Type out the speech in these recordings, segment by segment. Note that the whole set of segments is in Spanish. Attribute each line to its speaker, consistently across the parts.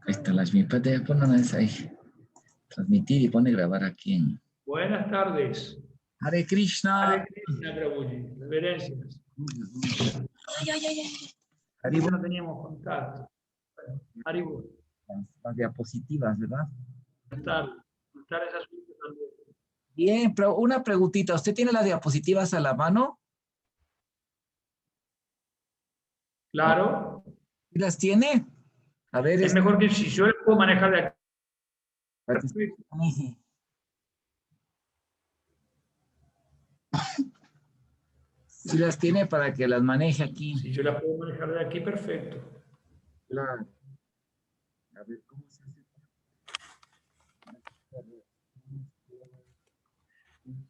Speaker 1: Ahí está Lashmi. Espérate, pon una vez ahí. Transmitir y pone grabar aquí en...
Speaker 2: Buenas tardes.
Speaker 1: Hare Krishna.
Speaker 2: Hare Krishna, Prabhuji. Reverencias.
Speaker 1: Hare
Speaker 2: Ya no teníamos contacto. Bueno, Haribo.
Speaker 1: las diapositivas, ¿verdad?
Speaker 2: Buenas tardes. Buenas tardes a su hijo también.
Speaker 1: Bien, pero una preguntita. ¿Usted tiene las diapositivas a la mano?
Speaker 2: Claro.
Speaker 1: ¿Sí las tiene? A ver,
Speaker 2: Es mejor que si yo lo puedo manejar de aquí.
Speaker 1: si las tiene para que las maneje aquí.
Speaker 2: Si yo las puedo manejar de aquí, perfecto.
Speaker 1: Claro. A ver, ¿cómo se hace?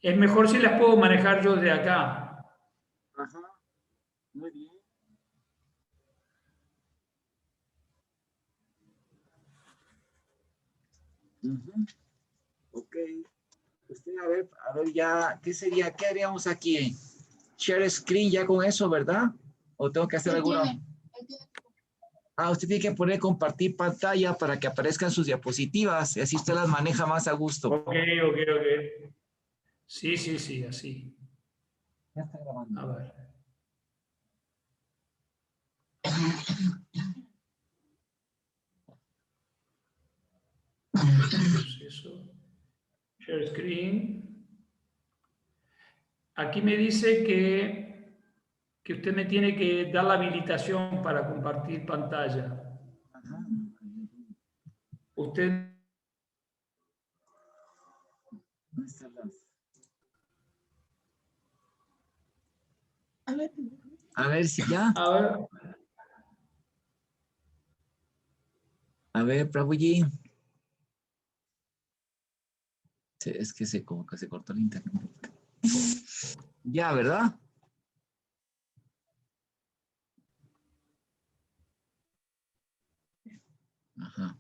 Speaker 2: Es mejor si las puedo manejar yo de acá.
Speaker 1: Ajá. Muy bien. Ok. Usted, a ver ya, ¿qué sería? ¿Qué haríamos aquí? Share screen ya con eso, ¿verdad? ¿O tengo que hacer alguna? Ah, usted tiene que poner compartir pantalla para que aparezcan sus diapositivas y así usted las maneja más a gusto.
Speaker 2: Ok. Sí, así.
Speaker 1: Ya está grabando.
Speaker 2: A ver. Proceso. Share screen. Aquí me dice que usted me tiene que dar la habilitación para compartir pantalla.
Speaker 1: Ajá.
Speaker 2: Usted...
Speaker 1: A ver si ya.
Speaker 2: A ver.
Speaker 1: A ver, Prabhuji. Es que como que se cortó el internet. Ya, ¿verdad? Ajá.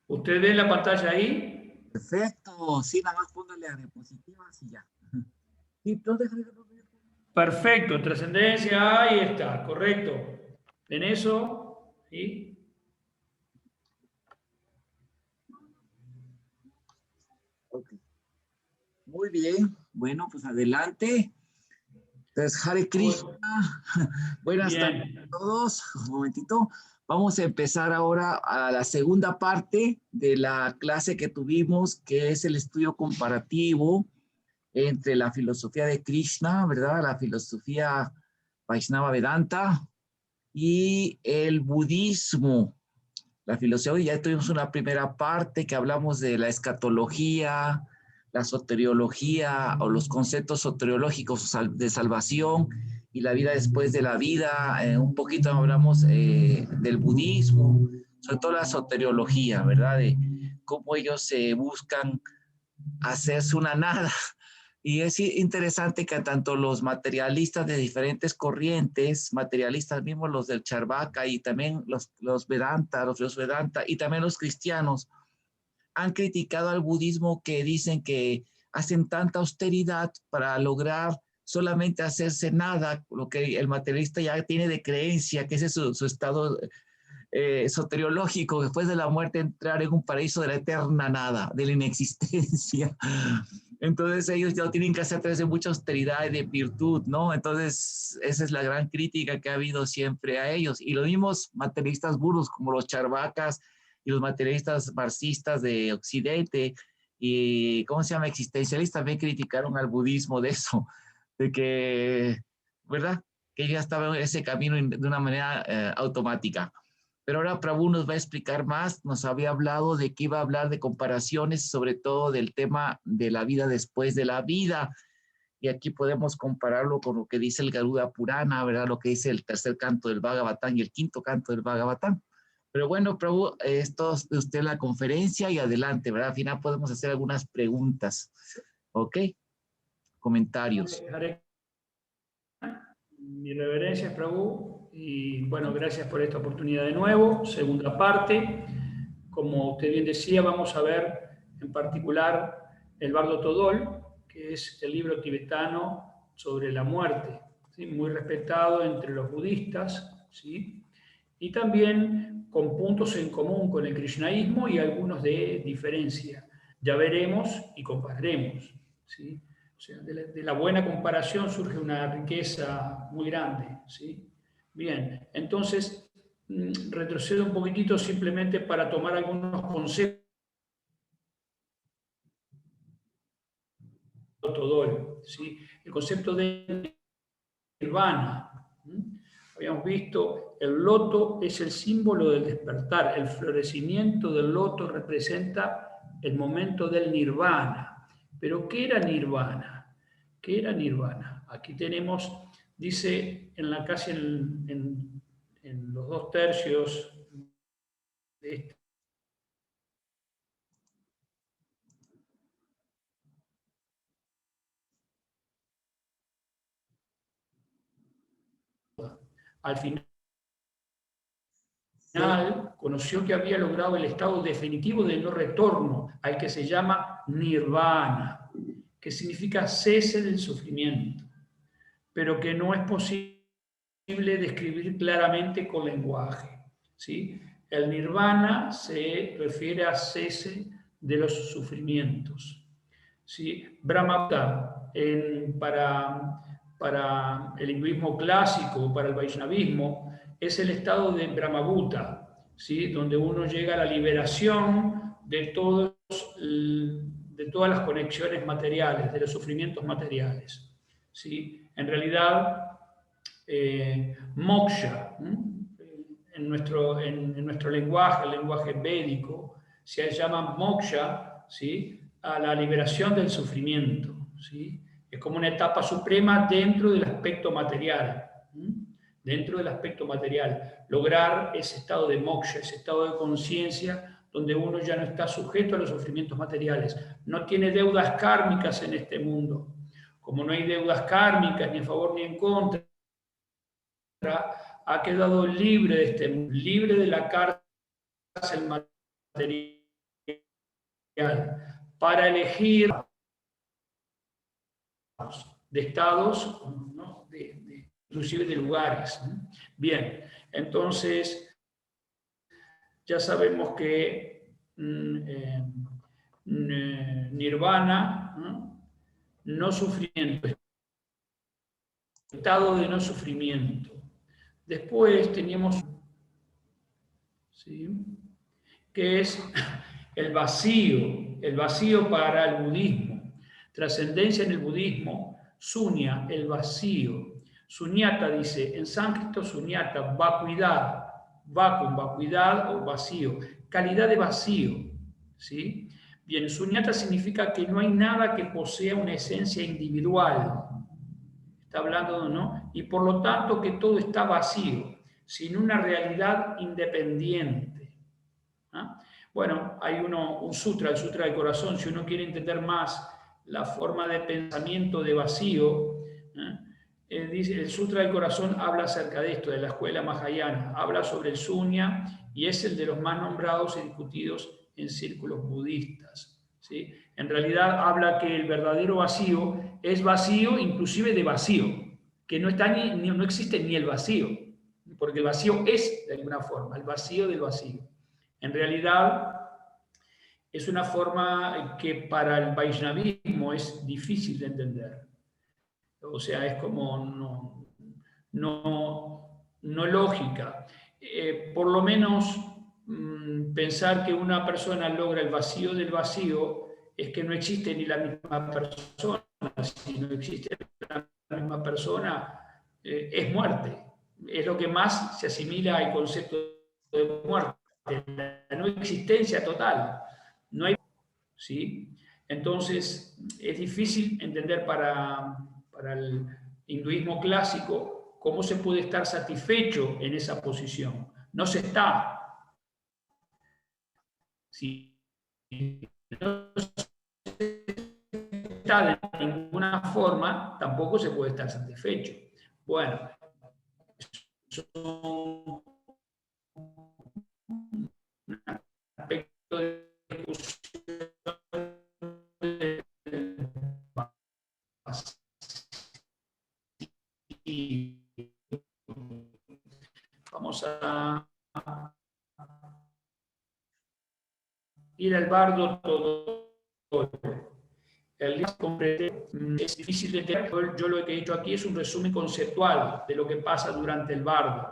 Speaker 2: ¿Usted ve la pantalla ahí?
Speaker 1: Perfecto. Sí, nada más póngale a diapositivas y ya. Sí, ¿dónde?
Speaker 2: Perfecto, trascendencia, ahí está, correcto. En eso, ¿sí?
Speaker 1: Ok. Muy bien. Bueno, pues adelante. Entonces, Hare Krishna. Buenas tardes
Speaker 2: Bien.
Speaker 1: a todos. Un momentito. Vamos a empezar ahora a la segunda parte de la clase que tuvimos, que es el estudio comparativo entre la filosofía de Krishna, ¿verdad? La filosofía Vaishnava Vedanta y el budismo. La filosofía, ya tuvimos una primera parte que hablamos de la escatología, la soteriología o los conceptos soteriológicos de salvación y la vida después de la vida. Un poquito hablamos del budismo, sobre todo la soteriología, ¿verdad? De cómo ellos se buscan hacerse una nada. Y es interesante que tanto los materialistas de diferentes corrientes, materialistas mismos, los del Charvaka y también los Vedanta, los Vedanta y también los cristianos, han criticado al budismo que dicen que hacen tanta austeridad para lograr solamente hacerse nada, lo que el materialista ya tiene de creencia, que ese es su estado soteriológico, después de la muerte entrar en un paraíso de la eterna nada, de la inexistencia. Entonces ellos ya tienen que hacer a través de mucha austeridad y de virtud, ¿no? Entonces esa es la gran crítica que ha habido siempre a ellos. Y los mismos materialistas burdos como los charvacas y los materialistas marxistas de Occidente y, ¿cómo se llama? Existencialistas también criticaron al budismo de eso, de que, ¿verdad? Que ya estaba en ese camino de una manera automática. Pero ahora Prabhu nos va a explicar más, nos había hablado de que iba a hablar de comparaciones, sobre todo del tema de la vida después de la vida, y aquí podemos compararlo con lo que dice el Garuda Purana, ¿verdad? Lo que dice el tercer canto del Bhagavatán y el quinto canto del Bhagavatán. Pero bueno, Prabhu, esto es de usted la conferencia y adelante, ¿verdad? Al final podemos hacer algunas preguntas, ¿ok? Comentarios.
Speaker 2: Mi reverencia, Prabhu, y bueno, gracias por esta oportunidad de nuevo. Segunda parte, como usted bien decía, vamos a ver en particular el Bardo Todol, que es el libro tibetano sobre la muerte, ¿sí? Muy respetado entre los budistas, ¿sí? Y también con puntos en común con el krishnaísmo y algunos de diferencia. Ya veremos y compararemos, ¿sí? O sea, de la buena comparación surge una riqueza muy grande, ¿sí? Bien, entonces retrocedo un poquitito simplemente para tomar algunos conceptos de Todol, ¿sí? El concepto de nirvana. Habíamos visto, el loto es el símbolo del despertar, el florecimiento del loto representa el momento del nirvana. Pero ¿qué era nirvana? ¿Qué era nirvana? Aquí tenemos, dice casi en los 2/3 de este al final conoció que había logrado el estado definitivo de no retorno, al que se llama nirvana, que significa cese del sufrimiento, pero que no es posible describir claramente con lenguaje, ¿sí? El nirvana se refiere a cese de los sufrimientos, ¿sí? Brahmagupta, para el hinduismo clásico, para el vaishnavismo, es el estado de Brahmagupta, ¿sí? Donde uno llega a la liberación de todas las conexiones materiales, de los sufrimientos materiales, ¿sí? En realidad, moksha, en nuestro lenguaje, el lenguaje védico, se llama moksha, ¿sí? A la liberación del sufrimiento, ¿sí? Es como una etapa suprema dentro del aspecto material, dentro del aspecto material, lograr ese estado de moksha, ese estado de conciencia donde uno ya no está sujeto a los sufrimientos materiales, no tiene deudas kármicas en este mundo. Como no hay deudas kármicas ni a favor ni en contra, ha quedado libre de este mundo, libre de la cárcel material, para elegir de estados, ¿no? Inclusive de lugares. Bien, entonces ya sabemos que nirvana, no sufrimiento, estado de no sufrimiento. Después teníamos, ¿sí?, que es el vacío para el budismo. Trascendencia en el budismo, sunya, el vacío. Sunyata dice, en sánscrito sunyata, vacuidad, vacuum, vacuidad o vacío, calidad de vacío, ¿sí? Bien, sunyata significa que no hay nada que posea una esencia individual. Está hablando, ¿no? Y por lo tanto que todo está vacío, sin una realidad independiente. ¿Ah? Bueno, hay un sutra, el Sutra del Corazón, si uno quiere entender más la forma de pensamiento de vacío, dice, el Sutra del Corazón habla acerca de esto, de la escuela Mahayana, habla sobre el sunya y es el de los más nombrados y discutidos en círculos budistas, ¿sí? En realidad habla que el verdadero vacío es vacío inclusive de vacío, que no existe ni el vacío, porque el vacío es de alguna forma, el vacío del vacío. En realidad, es una forma que para el vaishnavismo es difícil de entender. O sea, es como no lógica. Por lo menos pensar que una persona logra el vacío del vacío es que no existe ni la misma persona. Si no existe la misma persona, es muerte. Es lo que más se asimila al concepto de muerte. La no existencia total. No hay, ¿sí? Entonces, es difícil entender para el hinduismo clásico cómo se puede estar satisfecho en esa posición. No se está. Si no se está de ninguna forma, tampoco se puede estar satisfecho. Bueno, son un aspecto de discusión. Vamos a ir al bardo todo. El libro completo es difícil de entender. Yo lo que he hecho aquí es un resumen conceptual de lo que pasa durante el bardo.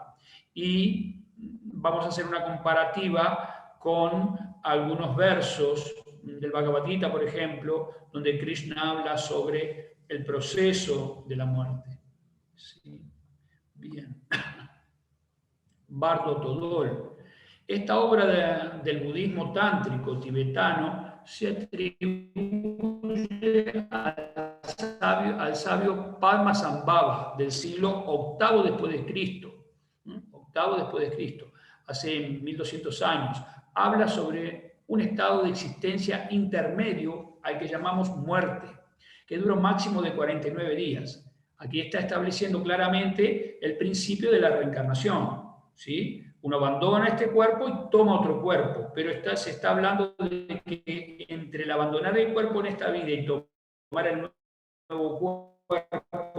Speaker 2: Y vamos a hacer una comparativa con algunos versos del Bhagavad Gita, por ejemplo, donde Krishna habla sobre el proceso de la muerte. Sí. Bien. Bardo Todol. Esta obra del budismo tántrico tibetano se atribuye al sabio Padmasambhava del siglo VIII después de Cristo. Octavo después de Cristo, hace 1200 años. Habla sobre un estado de existencia intermedio al que llamamos muerte, que dura un máximo de 49 días. Aquí está estableciendo claramente el principio de la reencarnación, ¿sí? Uno abandona este cuerpo y toma otro cuerpo, pero se está hablando de que entre el abandonar el cuerpo en esta vida y tomar el nuevo cuerpo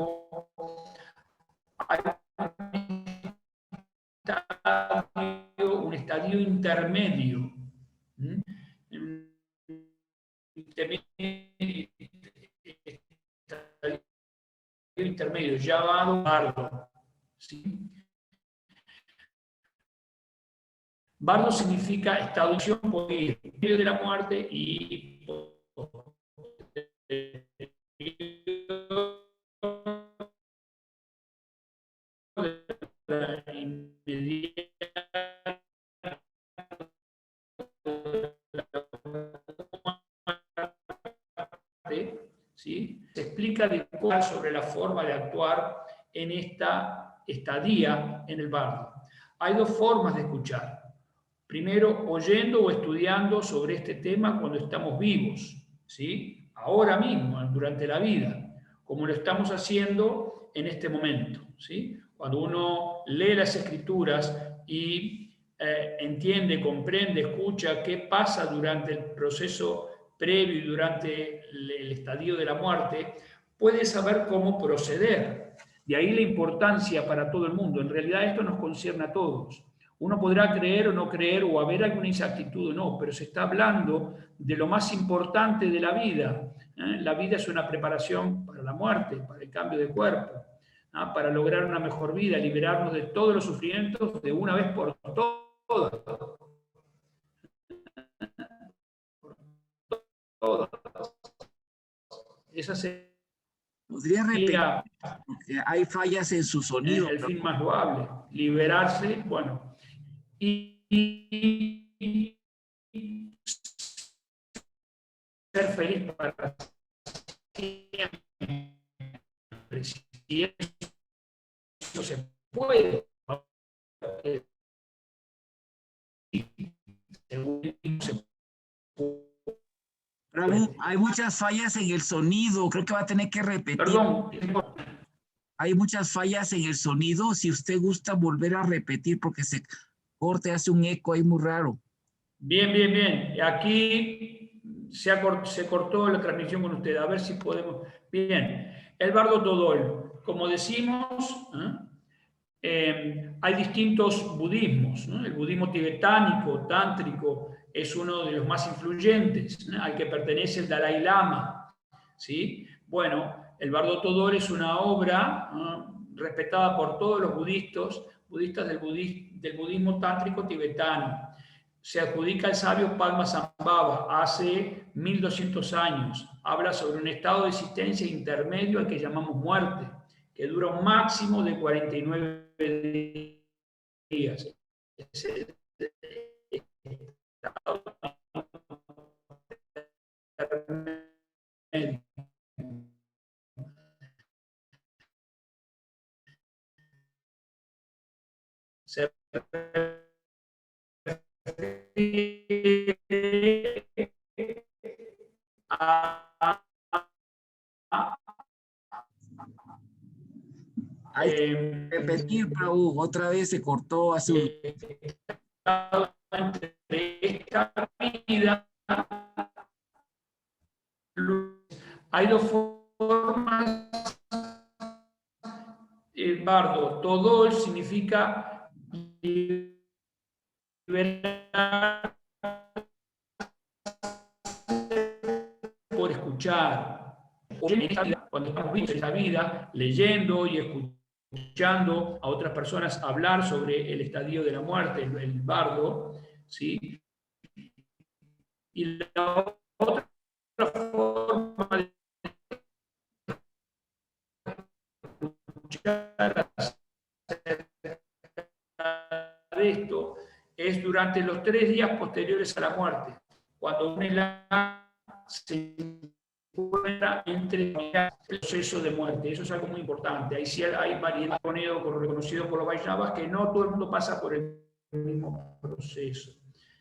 Speaker 2: hay un estadio intermedio. Intermedio, llamado bardo. ¿Sí? Bardo significa estado por ir en medio de la muerte y ¿sí? Se explica sobre la forma de actuar en esta estadía en el bardo. Hay dos formas de escuchar. Primero, oyendo o estudiando sobre este tema cuando estamos vivos, ¿sí? Ahora mismo, durante la vida, como lo estamos haciendo en este momento, ¿sí? Cuando uno lee las escrituras y entiende, comprende, escucha qué pasa durante el proceso previo y durante el estadio de la muerte, puede saber cómo proceder. De ahí la importancia para todo el mundo. En realidad esto nos concierne a todos. Uno podrá creer o no creer o haber alguna inexactitud o no, pero se está hablando de lo más importante de la vida. La vida es una preparación para la muerte, para el cambio de cuerpo, para lograr una mejor vida, liberarnos de todos los sufrimientos de una vez por todas. Esa sería,
Speaker 1: ¿Podría repetir? Porque hay fallas en su sonido.
Speaker 2: el fin más loable, liberarse, bueno, y ser feliz para siempre. Si eso se puede,
Speaker 1: Prabhu, hay muchas fallas en el sonido, creo que va a tener que repetir.
Speaker 2: Perdón.
Speaker 1: Hay muchas fallas en el sonido, si usted gusta volver a repetir porque se corte, hace un eco ahí muy raro.
Speaker 2: Bien, bien, bien. Aquí se cortó la transmisión con usted, a ver si podemos. Bien, el bardo Todol, como decimos, hay distintos budismos, ¿no? El budismo tibetánico, tántrico, es uno de los más influyentes, ¿no? Al que pertenece el Dalai Lama, ¿sí? Bueno, el Bardo Todol es una obra, ¿no?, respetada por todos los budistas del budismo tántrico tibetano. Se adjudica al sabio Padmasambhava hace 1200 años. Habla sobre un estado de existencia intermedio al que llamamos muerte, que dura un máximo de 49 días. Se
Speaker 1: Hay que repetir, Prabhu, otra vez se cortó hace un...
Speaker 2: entre esta vida hay dos formas. El bardo Todol significa liberar escuchar. Cuando estamos vivos en esta vida, leyendo y escuchando a otras personas hablar sobre el estadio de la muerte, el bardo, ¿sí? Y la otra forma de escuchar de esto es durante los 3 días posteriores a la muerte, cuando un se encuentra entre el proceso de muerte. Eso es algo muy importante. Ahí sí hay variedad reconocido por los Vaishnavas que no todo el mundo pasa por el mismo proceso,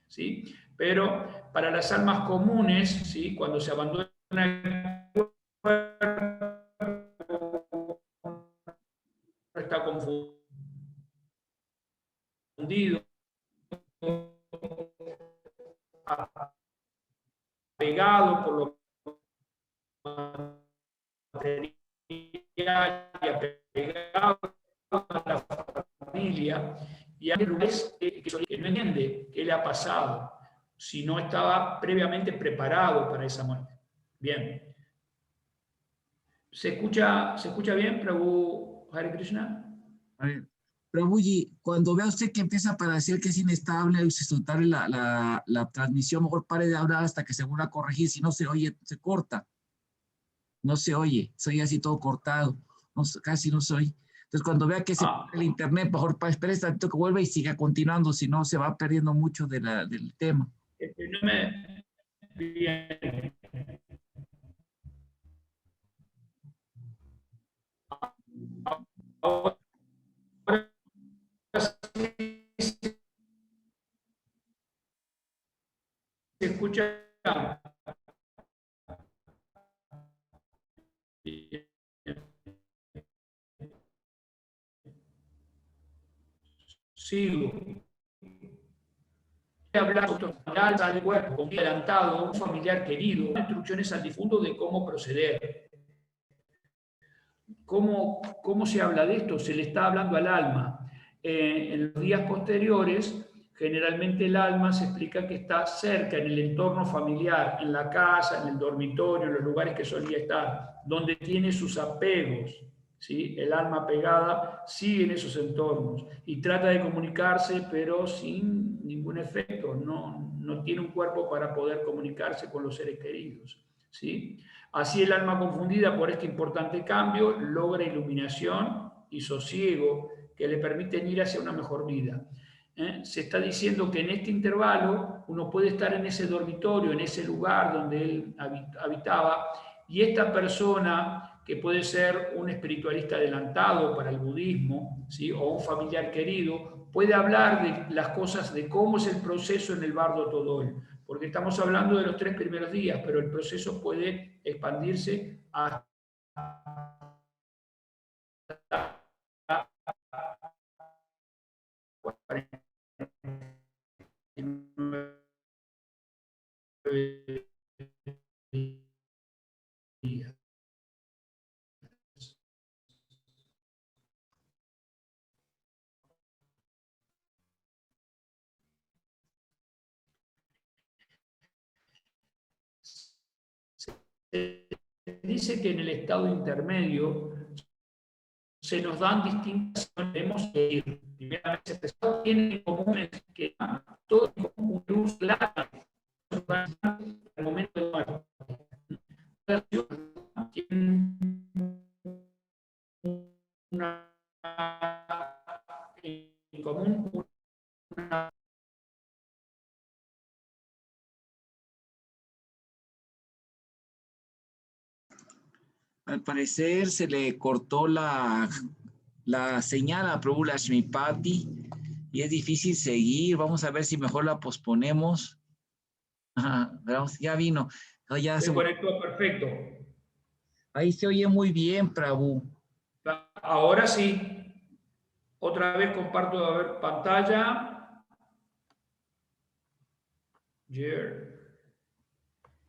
Speaker 2: ¿sí? Pero para las almas comunes, ¿sí? Cuando se abandona el cuerpo, está confundido, apegado por lo material y apegado a la familia, y hay lugares que no entiende qué le ha pasado, si no estaba previamente preparado para esa muerte. Bien. ¿Se escucha bien, Prabhu Hare Krishna?
Speaker 1: A ver, Prabhuji, cuando vea usted que empieza a parecer que es inestable y se soltar la transmisión, mejor pare de hablar hasta que se vuelva a corregir. Si no se oye, se corta. No se oye, soy así todo cortado. No, casi no soy. Entonces, cuando vea que se pierde el internet, mejor espere tanto que vuelva y siga continuando, si no se va perdiendo mucho del tema.
Speaker 2: No me... Bien. Ahora sí se escucha. Sigo. Hablar al cuerpo, adelantado, un familiar querido, instrucciones al difunto de cómo proceder. ¿Cómo se habla de esto? Se le está hablando al alma. En los días posteriores, generalmente el alma se explica que está cerca, en el entorno familiar, en la casa, en el dormitorio, en los lugares que solía estar, donde tiene sus apegos. ¿Sí? El alma pegada sigue en esos entornos y trata de comunicarse, pero sin ningún efecto. No tiene un cuerpo para poder comunicarse con los seres queridos. ¿Sí? Así el alma confundida por este importante cambio logra iluminación y sosiego que le permiten ir hacia una mejor vida. Se está diciendo que en este intervalo uno puede estar en ese dormitorio, en ese lugar donde él habitaba, y esta persona, que puede ser un espiritualista adelantado para el budismo, ¿sí? O un familiar querido, puede hablar de las cosas, de cómo es el proceso en el Bardo Todol, porque estamos hablando de los 3 primeros días, pero el proceso puede expandirse hasta días. Dice que en el estado intermedio se nos dan distintas, tenemos que ir. Primeramente, tienen en común que todo es como un luz clara al momento de muerte. Tienen una en común una
Speaker 1: Al parecer se le cortó la señal a Prabhu Lakshmipati y es difícil seguir. Vamos a ver si mejor la posponemos. Ya vino. Ya
Speaker 2: se conectó perfecto.
Speaker 1: Ahí se oye muy bien, Prabhu.
Speaker 2: Ahora sí. Otra vez comparto a ver pantalla.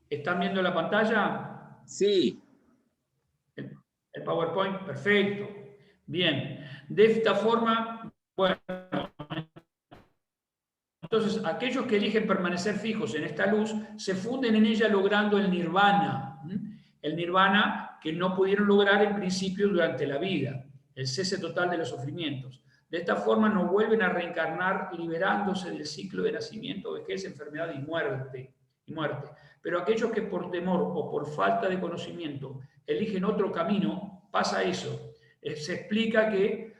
Speaker 2: ¿Están viendo la pantalla?
Speaker 1: Sí.
Speaker 2: El PowerPoint, perfecto. Bien. De esta forma, bueno, entonces aquellos que eligen permanecer fijos en esta luz se funden en ella logrando el nirvana. el nirvana que no pudieron lograr en principio durante la vida, el cese total de los sufrimientos. De esta forma no vuelven a reencarnar liberándose del ciclo de nacimiento, vejez, enfermedad y muerte. Pero aquellos que por temor o por falta de conocimiento eligen otro camino, pasa eso. Se explica que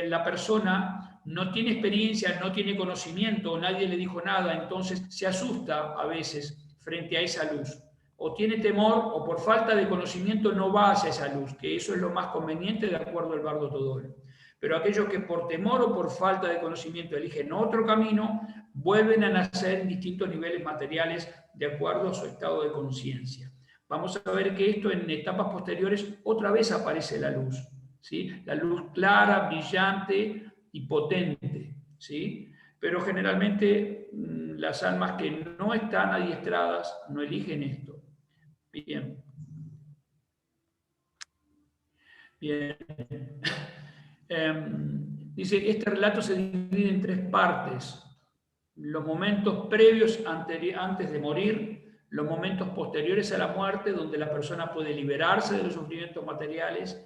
Speaker 2: la persona no tiene experiencia, no tiene conocimiento, nadie le dijo nada, entonces se asusta a veces frente a esa luz. O tiene temor o por falta de conocimiento no va hacia esa luz, que eso es lo más conveniente de acuerdo al Bardo Todol. Pero aquellos que por temor o por falta de conocimiento eligen otro camino, vuelven a nacer en distintos niveles materiales de acuerdo a su estado de conciencia. Vamos a ver que esto en etapas posteriores otra vez aparece la luz, ¿sí? La luz clara, brillante y potente, ¿sí? Pero generalmente las almas que no están adiestradas no eligen esto. Bien. Bien. Dice, este relato se divide en 3 partes. Los momentos previos antes de morir, los momentos posteriores a la muerte, donde la persona puede liberarse de los sufrimientos materiales,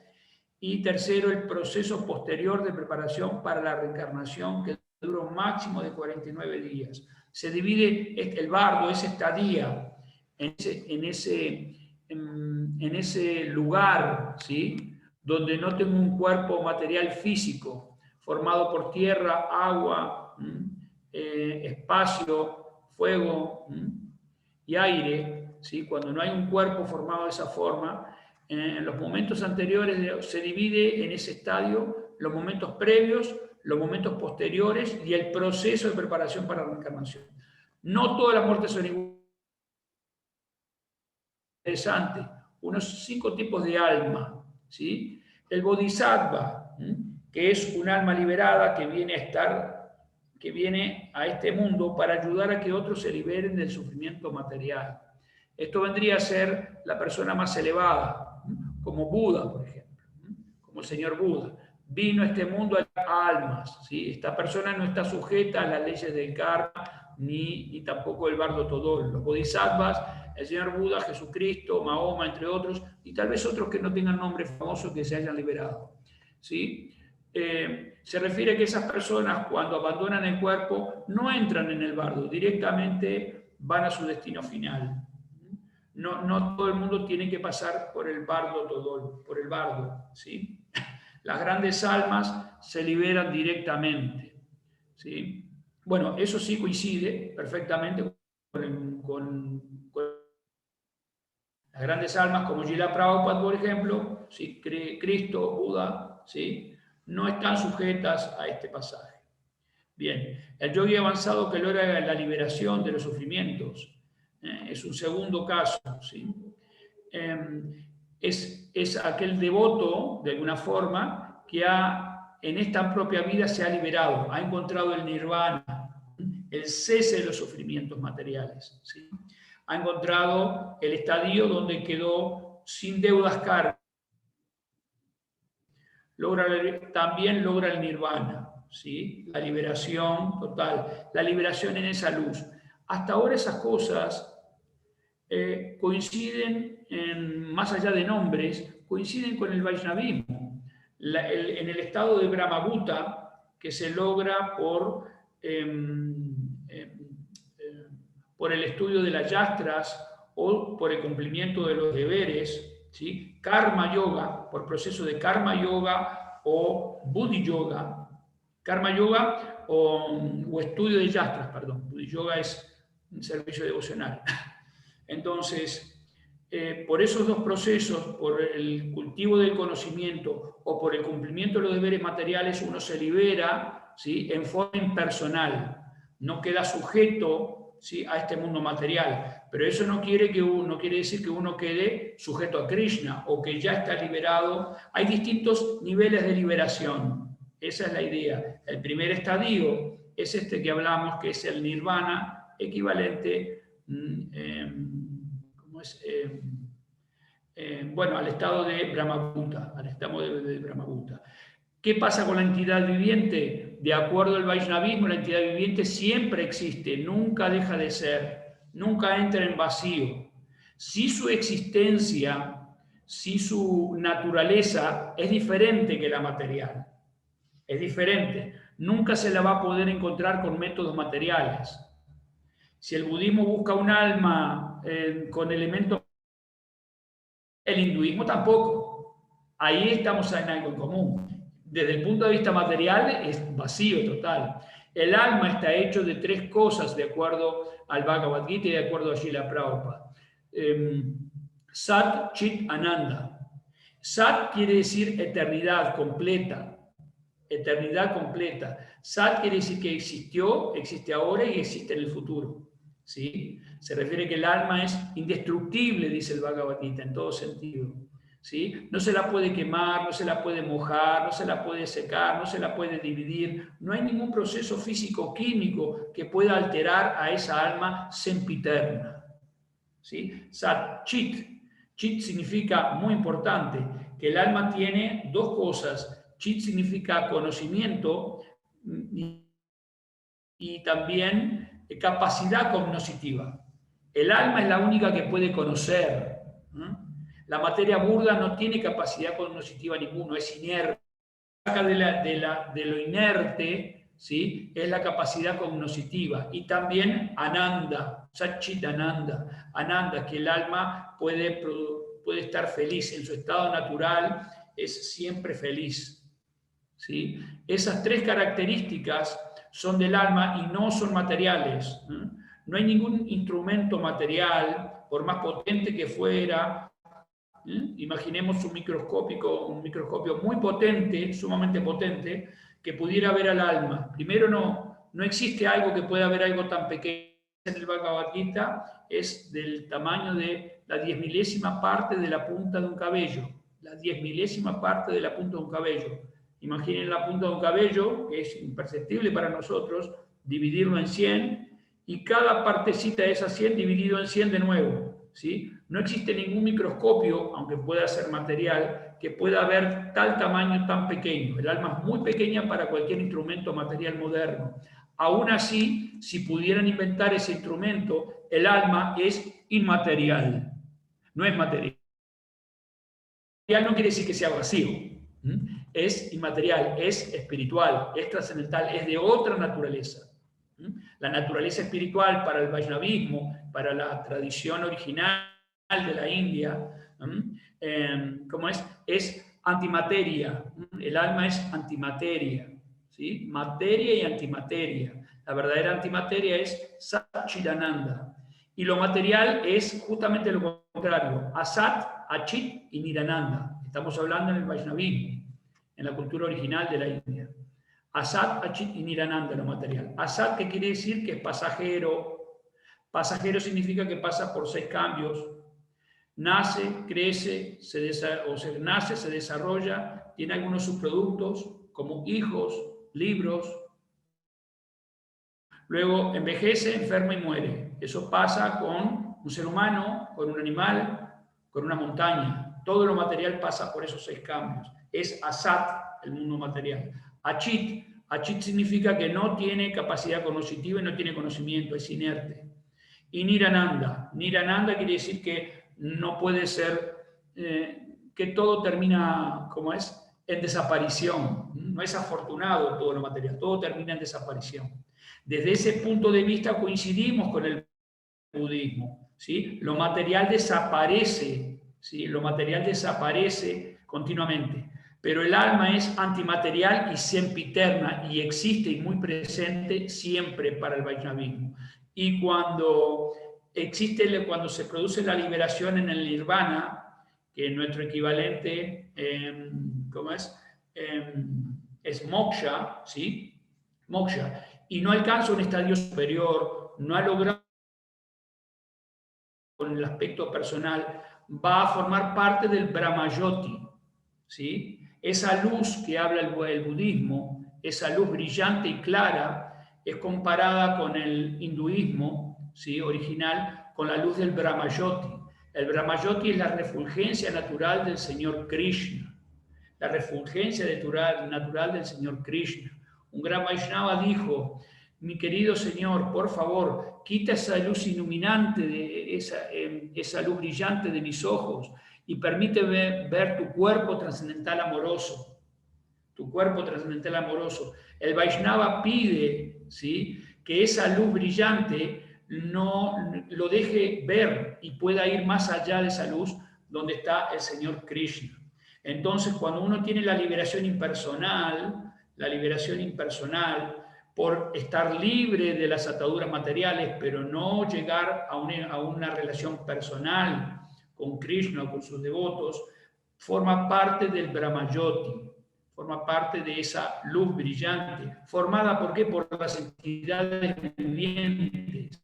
Speaker 2: y tercero, el proceso posterior de preparación para la reencarnación, que dura un máximo de 49 días. Se divide el bardo, esa estadía, en ese lugar, ¿sí?, donde no tengo un cuerpo material físico, formado por tierra, agua, espacio, fuego y aire, ¿sí? Cuando no hay un cuerpo formado de esa forma, en los momentos anteriores se divide en ese estadio los momentos previos, los momentos posteriores y el proceso de preparación para la reencarnación. No todas las muertes son iguales. Interesante, unos 5 tipos de alma, ¿sí? El bodhisattva, que es un alma liberada que viene a este mundo para ayudar a que otros se liberen del sufrimiento material. Esto vendría a ser la persona más elevada, como Buda, por ejemplo, como el señor Buda. Vino a este mundo a almas, ¿sí? Esta persona no está sujeta a las leyes del karma ni tampoco el Bardo Todol. Los bodhisattvas, el señor Buda, Jesucristo, Mahoma, entre otros, y tal vez otros que no tengan nombre famoso que se hayan liberado, ¿sí? Se refiere a que esas personas cuando abandonan el cuerpo no entran en el bardo, directamente van a su destino final. No todo el mundo tiene que pasar por el bardo Todol, por el bardo, ¿sí? Las grandes almas se liberan directamente, ¿sí? Bueno, eso sí coincide perfectamente con las grandes almas como Jila Prabhupada, por ejemplo, ¿sí? Cristo, Buda, ¿sí? No están sujetas a este pasaje. Bien, el yogi avanzado que logra la liberación de los sufrimientos es un segundo caso, ¿sí? Es aquel devoto, de alguna forma, que en esta propia vida se ha liberado, ha encontrado el nirvana, el cese de los sufrimientos materiales, ¿sí? Ha encontrado el estadio donde quedó sin deudas kármicas. También logra el nirvana, ¿sí? La liberación total, la liberación en esa luz. Hasta ahora esas cosas coinciden, más allá de nombres, coinciden con el Vaishnavismo. En el estado de Brahmagupta, que se logra por el estudio de las yastras o por el cumplimiento de los deberes, ¿sí? Karma yoga, por proceso de karma yoga o buddhi yoga. Karma yoga o estudio de yastras, perdón. Buddhi yoga es un servicio devocional. Entonces, por esos 2 procesos, por el cultivo del conocimiento o por el cumplimiento de los deberes materiales, uno se libera, ¿sí? En forma impersonal. No queda sujeto, ¿sí? A este mundo material. Pero eso no quiere decir que uno quede sujeto a Krishna o que ya está liberado. Hay distintos niveles de liberación. Esa es la idea. El primer estadio es este que hablamos, que es el nirvana, equivalente al estado de Brahmagupta, al estado de Brahmagupta. ¿Qué pasa con la entidad viviente? De acuerdo al Vaishnavismo, la entidad viviente siempre existe, nunca deja de ser, nunca entra en vacío. Si su existencia, si su naturaleza es diferente que la material, es diferente, nunca se la va a poder encontrar con métodos materiales. Si el budismo busca un alma con elementos, el hinduismo tampoco. Ahí estamos en algo en común. Desde el punto de vista material es vacío total. El alma está hecho de 3 cosas, de acuerdo al Bhagavad Gita y de acuerdo a Srila Prabhupada. Sat, Chit, Ananda. Sat quiere decir eternidad completa. Eternidad completa. Sat quiere decir que existió, existe ahora y existe en el futuro. ¿Sí? Se refiere que el alma es indestructible, dice el Bhagavad Gita, en todo sentido. ¿Sí? No se la puede quemar, no se la puede mojar, no se la puede secar, no se la puede dividir. No hay ningún proceso físico-químico que pueda alterar a esa alma sempiterna. ¿Sí? Sat, Chit. Chit significa, muy importante, que el alma tiene 2 cosas. Chit significa conocimiento y también capacidad cognoscitiva. El alma es la única que puede conocer. La materia burda no tiene capacidad cognoscitiva ninguna, es inerte. De lo inerte, ¿sí? Es la capacidad cognoscitiva. Y también Ananda, Satchit Ananda. Ananda, que el alma puede estar feliz. En su estado natural es siempre feliz. ¿Sí? Esas 3 características son del alma y no son materiales. No hay ningún instrumento material, por más potente que fuera. Imaginemos un microscopio muy potente, sumamente potente, que pudiera ver al alma. Primero, no existe algo que pueda ver algo tan pequeño. En el Bhagavad Gita es del tamaño de la 10.000ª parte de la punta de un cabello. La 10.000ª parte de la punta de un cabello. Imaginen la punta de un cabello, que es imperceptible para nosotros, dividirlo en 100 y cada partecita de esas 100 dividido en 100 de nuevo. ¿Sí? No existe ningún microscopio, aunque pueda ser material, que pueda ver tal tamaño tan pequeño. El alma es muy pequeña para cualquier instrumento material moderno. Aún así, si pudieran inventar ese instrumento, el alma es inmaterial. No es material. No quiere decir que sea vacío. Es inmaterial, es espiritual, es trascendental, es de otra naturaleza. La naturaleza espiritual para el Vaishnavismo, para la tradición original de la India, ¿cómo es? Es antimateria. El alma es antimateria. ¿Sí? Materia y antimateria. La verdadera antimateria es Satchidananda. Y lo material es justamente lo contrario. Asat, Achit y Nirananda. Estamos hablando en el Vaishnavismo, en la cultura original de la India. Asat, Achit y Nirananda, lo material. Asat, que quiere decir que es pasajero. Pasajero significa que pasa por 6 cambios. Nace, crece, se desarrolla, tiene algunos subproductos como hijos, libros. Luego envejece, enferma y muere. Eso pasa con un ser humano, con un animal, con una montaña. Todo lo material pasa por esos 6 cambios. Es Asat, el mundo material. Achit. Achit significa que no tiene capacidad cognitiva y no tiene conocimiento, es inerte. Y Nirananda. Nirananda quiere decir que no puede ser, que todo termina, ¿cómo es? En desaparición. No es afortunado todo lo material, todo termina en desaparición. Desde ese punto de vista coincidimos con el budismo. ¿Sí? Lo material desaparece, ¿sí? Lo material desaparece continuamente. Pero el alma es antimaterial y sempiterna y existe y muy presente siempre para el Vaishnavismo. Y cuando se produce la liberación en el nirvana, que es nuestro equivalente, ¿cómo es? Es moksha, ¿sí? Moksha. Y no alcanza un estadio superior, no ha logrado con el aspecto personal, va a formar parte del Brahmayoti, ¿sí? Esa luz que habla el budismo, esa luz brillante y clara, es comparada con el hinduismo, ¿sí? Original, con la luz del Brahmayoti. El Brahmayoti es la refulgencia natural del Señor Krishna, la refulgencia natural del Señor Krishna. Un gran Vaishnava dijo mi querido Señor, por favor, quita esa luz iluminante, esa luz brillante de mis ojos y permíteme ver tu cuerpo trascendental amoroso. Tu cuerpo trascendental amoroso. El Vaishnava pide, ¿sí?, que esa luz brillante no lo deje ver y pueda ir más allá de esa luz donde está el Señor Krishna. Entonces, cuando uno tiene la liberación impersonal por estar libre de las ataduras materiales, pero no llegar a una relación personal con Krishna o con sus devotos, forma parte del Brahmayoti, forma parte de esa luz brillante, formada ¿por qué? Por las entidades vivientes,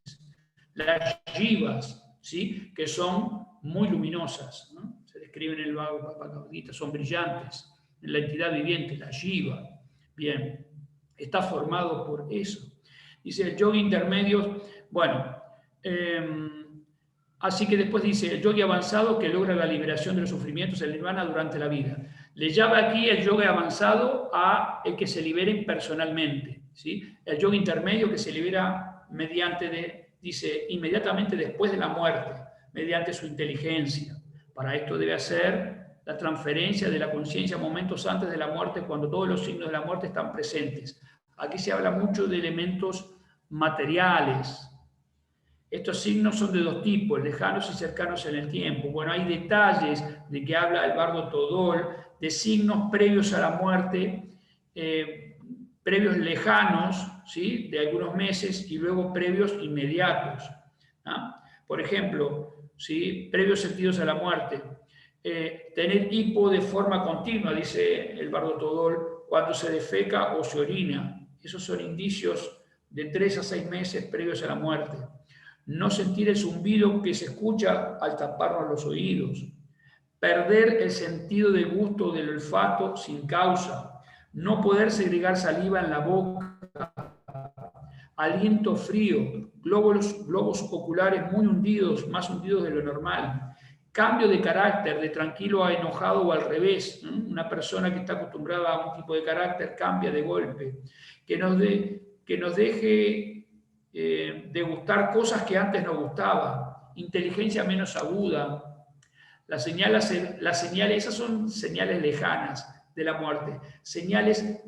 Speaker 2: las jivas, ¿sí?, que son muy luminosas, ¿no? Se describen en el Bhagavad Gita, son brillantes, en la entidad viviente, la jiva. Bien, está formado por eso. Dice el yogi intermedio, bueno, así que después dice, el yogi avanzado que logra la liberación de los sufrimientos, el nirvana durante la vida. Le llama aquí el yogi avanzado a el que se libere personalmente, ¿sí? El yogi intermedio que se libera dice, inmediatamente después de la muerte, mediante su inteligencia. Para esto debe hacer la transferencia de la conciencia momentos antes de la muerte, cuando todos los signos de la muerte están presentes. Aquí se habla mucho de elementos materiales. Estos signos son de dos tipos, lejanos y cercanos en el tiempo. Bueno, hay detalles de que habla el Bhardo Todol, de signos previos a la muerte, previos lejanos, ¿sí?, de algunos meses, y luego previos inmediatos, ¿no? Por ejemplo, ¿sí?, previos sentidos a la muerte. Tener hipo de forma continua, dice el Bhardo Todol, cuando se defeca o se orina. Esos son indicios de 3 a 6 meses previos a la muerte. No sentir el zumbido que se escucha al taparnos los oídos. Perder el sentido del gusto del olfato sin causa. No poder segregar saliva en la boca. Aliento frío. Globos oculares muy hundidos, más hundidos de lo normal. Cambio de carácter, de tranquilo a enojado o al revés. Una persona que está acostumbrada a un tipo de carácter cambia de golpe. Que nos deje de gustar cosas que antes nos gustaban. Inteligencia menos aguda. Las señales, esas son señales lejanas de la muerte.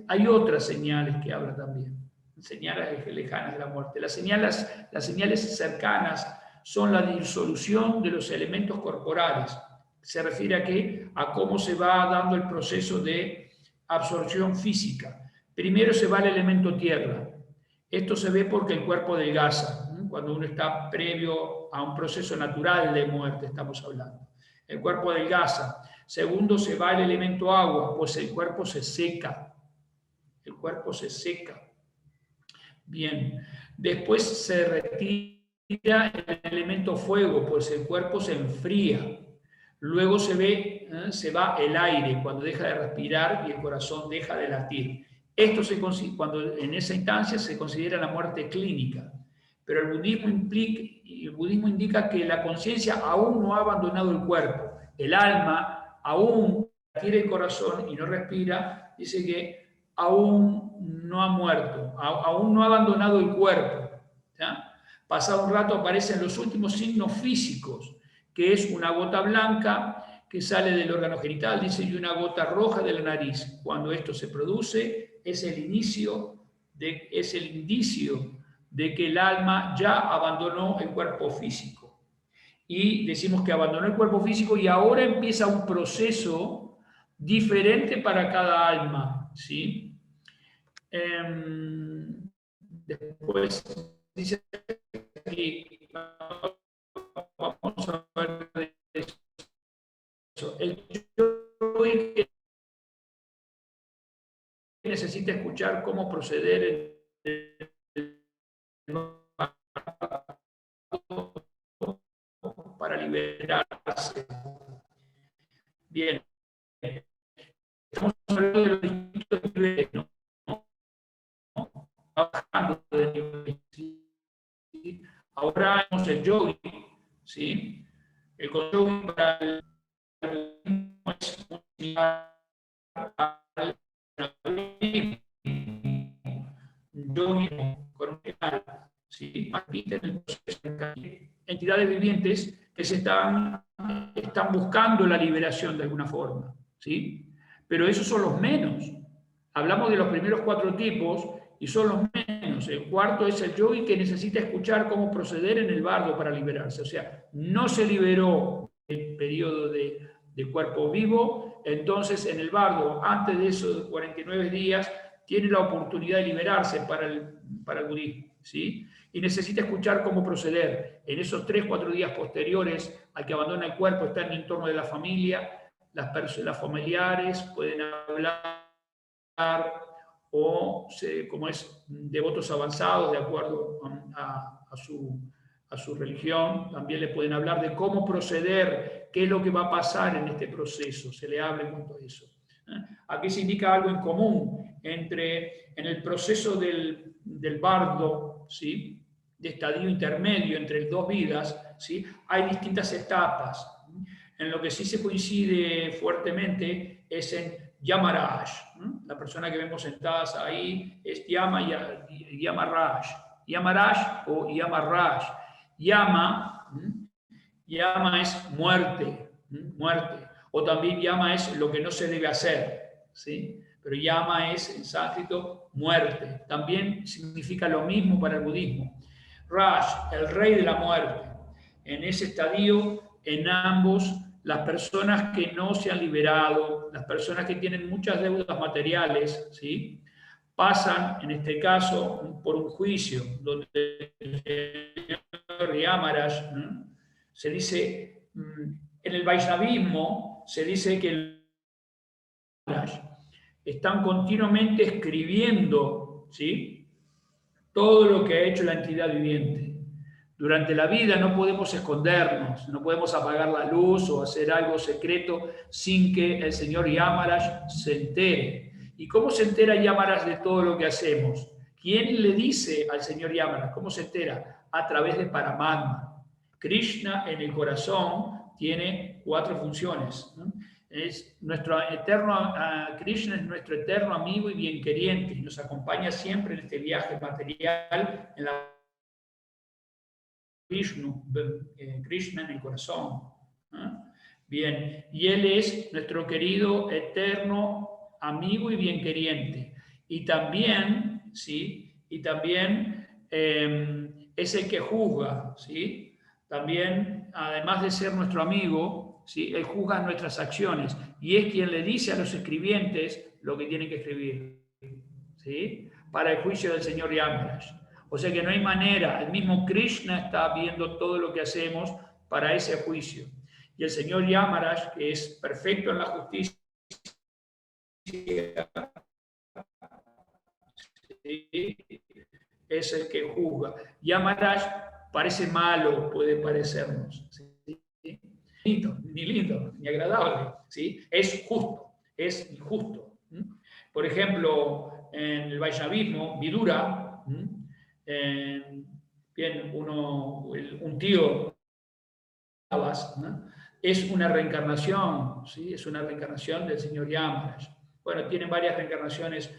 Speaker 2: Hay otras señales que habla también. Señales lejanas de la muerte. Las señales cercanas son la disolución de los elementos corporales. Se refiere a qué? A cómo se va dando el proceso de absorción física. Primero se va el elemento tierra. Esto se ve porque el cuerpo adelgaza, cuando uno está previo a un proceso natural de muerte, estamos hablando. El cuerpo adelgaza. Segundo, se va el elemento agua, pues el cuerpo se seca. El cuerpo se seca. Bien. Después se retira el elemento fuego, pues el cuerpo se enfría. Luego se va el aire, cuando deja de respirar y el corazón deja de latir. Esto cuando en esa instancia se considera la muerte clínica. Pero el budismo indica que la conciencia aún no ha abandonado el cuerpo. El alma aún tira el corazón y no respira, dice que aún no ha muerto, aún no ha abandonado el cuerpo. ¿Ya? Pasado un rato aparecen los últimos signos físicos, que es una gota blanca que sale del órgano genital, dice, y una gota roja de la nariz. Cuando esto se produce, es el indicio de que el alma ya abandonó el cuerpo físico. Y decimos que abandonó el cuerpo físico y ahora empieza un proceso diferente para cada alma, ¿sí? Después dice aquí, vamos a ver de eso. El yogi que necesita escuchar cómo proceder para liberarse. Bien. Estamos hablando de los distintos niveles, ¿no? Bajando de nivel. ¿Sí? Ahora vemos el yogi, ¿sí? El yogi para el es muy similar al yogi corporal, ¿sí? Repiten el proceso. Entidades vivientes que están buscando la liberación de alguna forma, ¿sí? Pero esos son los menos. Hablamos de los primeros 4 tipos y son los menos. El cuarto es el yogi que necesita escuchar cómo proceder en el bardo para liberarse. O sea, no se liberó el periodo de cuerpo vivo, entonces en el bardo, antes de esos 49 días, tiene la oportunidad de liberarse para el budismo, ¿sí? Y necesita escuchar cómo proceder. En esos 3-4 días posteriores al que abandona el cuerpo, está en el entorno de la familia, las familiares pueden hablar o como es devotos avanzados de acuerdo a su religión, también le pueden hablar de cómo proceder, qué es lo que va a pasar en este proceso, se le habla en cuanto a eso. Aquí se indica algo en común en el proceso del bardo, ¿sí? De estadio intermedio entre 2 vidas, ¿sí? Hay distintas etapas. En lo que sí se coincide fuertemente es en Yamaraj. La persona que vemos sentadas ahí es Yamaraj. Yamaraj o Yamaraj. Yama es muerte, muerte. O también Yama es lo que no se debe hacer, ¿sí? Pero Yama es en sánscrito muerte. También significa lo mismo para el budismo. Raj, el rey de la muerte. En ese estadio, en ambos, las personas que no se han liberado, las personas que tienen muchas deudas materiales, ¿sí? Pasan, en este caso, por un juicio donde el señor Yamaraj, ¿no? Se dice, en el Vaishnavismo se dice que están continuamente escribiendo, ¿sí? Todo lo que ha hecho la entidad viviente. Durante la vida no podemos escondernos, no podemos apagar la luz o hacer algo secreto sin que el señor Yamaraj se entere. ¿Y cómo se entera Yamaraj de todo lo que hacemos? ¿Quién le dice al señor Yamaraj? ¿Cómo se entera? A través de Paramatma. Krishna en el corazón tiene 4 funciones, ¿no? Krishna es nuestro eterno amigo y bienqueriente y nos acompaña siempre en este viaje material en la Krishna en el corazón. Bien, y Él es nuestro querido, eterno amigo y bienqueriente. Y también, ¿sí? Y también es el que juzga, ¿sí? También, además de ser nuestro amigo, ¿sí? Él juzga nuestras acciones y es quien le dice a los escribientes lo que tienen que escribir, ¿sí? Para el juicio del señor Yamaraj. O sea que no hay manera, el mismo Krishna está viendo todo lo que hacemos para ese juicio. Y el señor Yamaraj, que es perfecto en la justicia, es el que juzga. Yamaraj parece malo, puede parecernos, ¿sí? Ni lindo, ni agradable, ¿sí? Es justo, es injusto. Por ejemplo, en el Vaishnavismo, Vidura, bien, un tío, ¿no? Es una reencarnación, ¿sí? Es una reencarnación del señor Yamaraj. Bueno, tienen varias reencarnaciones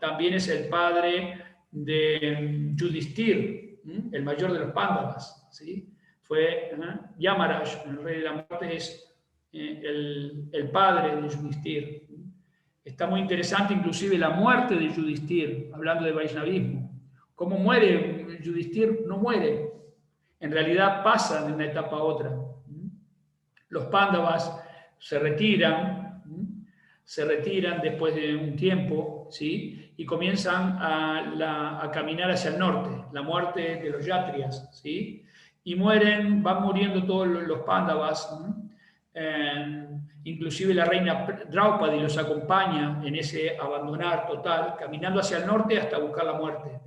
Speaker 2: también es el padre de Yudhishthir, el mayor de los Pándavas, ¿sí? Fue Yamaraj, el rey de la muerte, es el padre de Yudhishthir. Está muy interesante inclusive la muerte de Yudhishthir, hablando de Vaishnavismo. ¿Cómo muere Yudhishthir? No muere. En realidad pasa de una etapa a otra. Los Pándavas se retiran después de un tiempo, ¿sí? Y comienzan a caminar hacia el norte, la muerte de los Yatrias, ¿sí? Y van muriendo todos los Pándavas, inclusive la reina Draupadi los acompaña en ese abandonar total, caminando hacia el norte hasta buscar la muerte.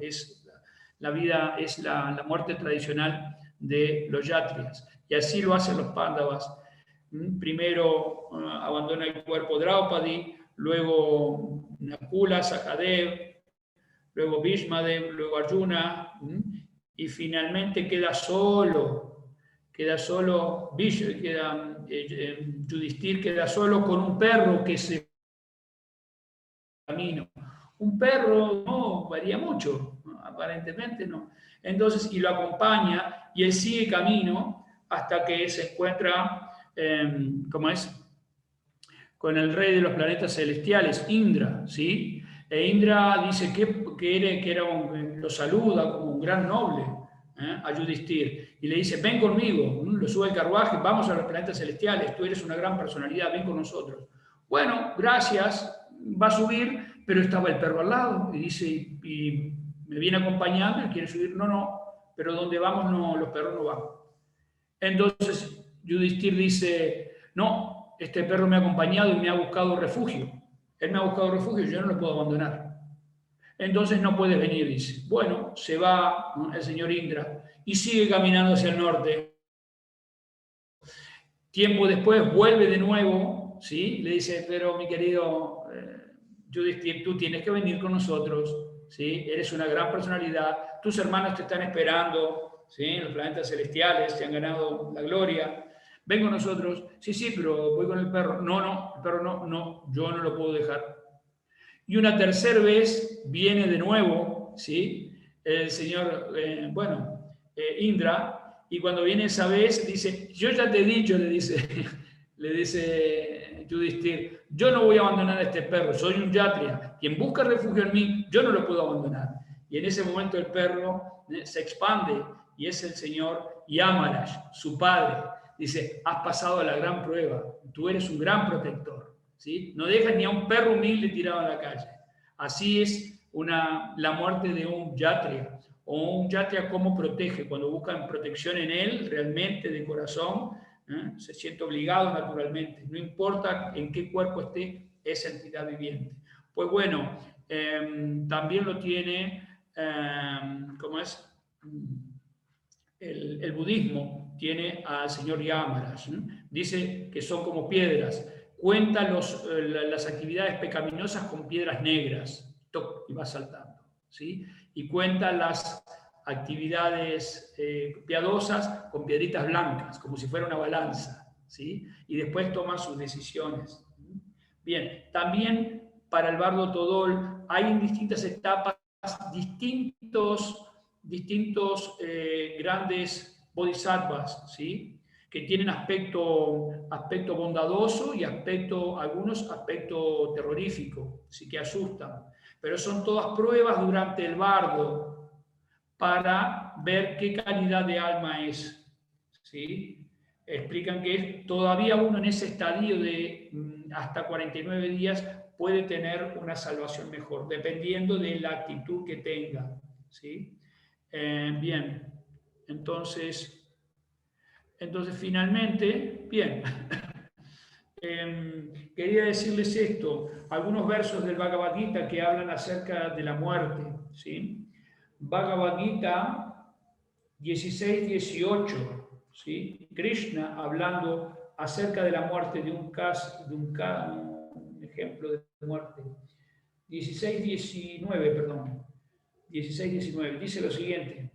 Speaker 2: La vida es la muerte tradicional de los Yatrias. Y así lo hacen los Pándavas. Primero abandona el cuerpo Draupadi, luego Nakula, Sahadev, luego Bhishmadev, luego Arjuna, y finalmente queda solo Yudhishthir queda solo con un perro que se camino. un perro no varía mucho, ¿no? Aparentemente no. Entonces, y lo acompaña, y él sigue camino hasta que se encuentra, ¿cómo es? Con el rey de los planetas celestiales, Indra, ¿sí? E Indra dice lo saluda como un gran noble, a Yudhishthir, y le dice, ven conmigo, lo sube al carruaje, vamos a los planetas celestiales, tú eres una gran personalidad, ven con nosotros. Bueno, gracias, va a subir, pero estaba el perro al lado, y dice, y me viene acompañando y quiere subir, no, pero donde vamos no, los perros no van. Entonces Yudhishthir dice, no, este perro me ha acompañado y me ha buscado refugio. Él me ha buscado refugio y yo no lo puedo abandonar. Entonces no puedes venir, dice. Bueno, se va, ¿no?, el señor Indra y sigue caminando hacia el norte. Tiempo después vuelve de nuevo, ¿sí? Le dice, pero mi querido Yudhishthir, tú tienes que venir con nosotros, ¿sí? Eres una gran personalidad, tus hermanos te están esperando, ¿sí? Los planetas celestiales te han ganado la gloria. Ven con nosotros. Sí, pero voy con el perro. No, el perro no, yo no lo puedo dejar. Y una tercera vez viene de nuevo, ¿sí? El señor, Indra, y cuando viene esa vez dice, yo ya te he dicho, le dice Yudhishthir, yo no voy a abandonar a este perro, soy un yatria, quien busca refugio en mí, yo no lo puedo abandonar. Y en ese momento el perro se expande y es el señor Yamarash, su padre. Dice, has pasado la gran prueba, tú eres un gran protector, ¿sí? No dejas ni a un perro humilde tirado en la calle. Así es la muerte de un yatria, o un yatria cómo protege, cuando buscan protección en él, realmente de corazón, se siente obligado naturalmente, no importa en qué cuerpo esté esa entidad viviente. Pues bueno, también lo tiene, ¿cómo es? El budismo tiene al señor Yamarash, ¿no? Dice que son como piedras, cuenta las actividades pecaminosas con piedras negras, y va saltando, ¿sí? Y cuenta las actividades piadosas con piedritas blancas, como si fuera una balanza, ¿sí? Y después toman sus decisiones. Bien, también para el bardo Todol hay en distintas etapas distintos grandes bodhisattvas, ¿sí? Que tienen aspecto bondadoso y algunos aspecto terrorífico, ¿sí? Que asustan. Pero son todas pruebas durante el bardo para ver qué calidad de alma es, ¿sí? Explican que todavía uno en ese estadio de hasta 49 días puede tener una salvación mejor, dependiendo de la actitud que tenga, ¿sí? Bien, entonces finalmente, bien, quería decirles esto, algunos versos del Bhagavad Gita que hablan acerca de la muerte, ¿sí? Bhagavad Gita 16-18, ¿sí? Krishna hablando acerca de la muerte, de un ejemplo de muerte. 16-19, dice lo siguiente.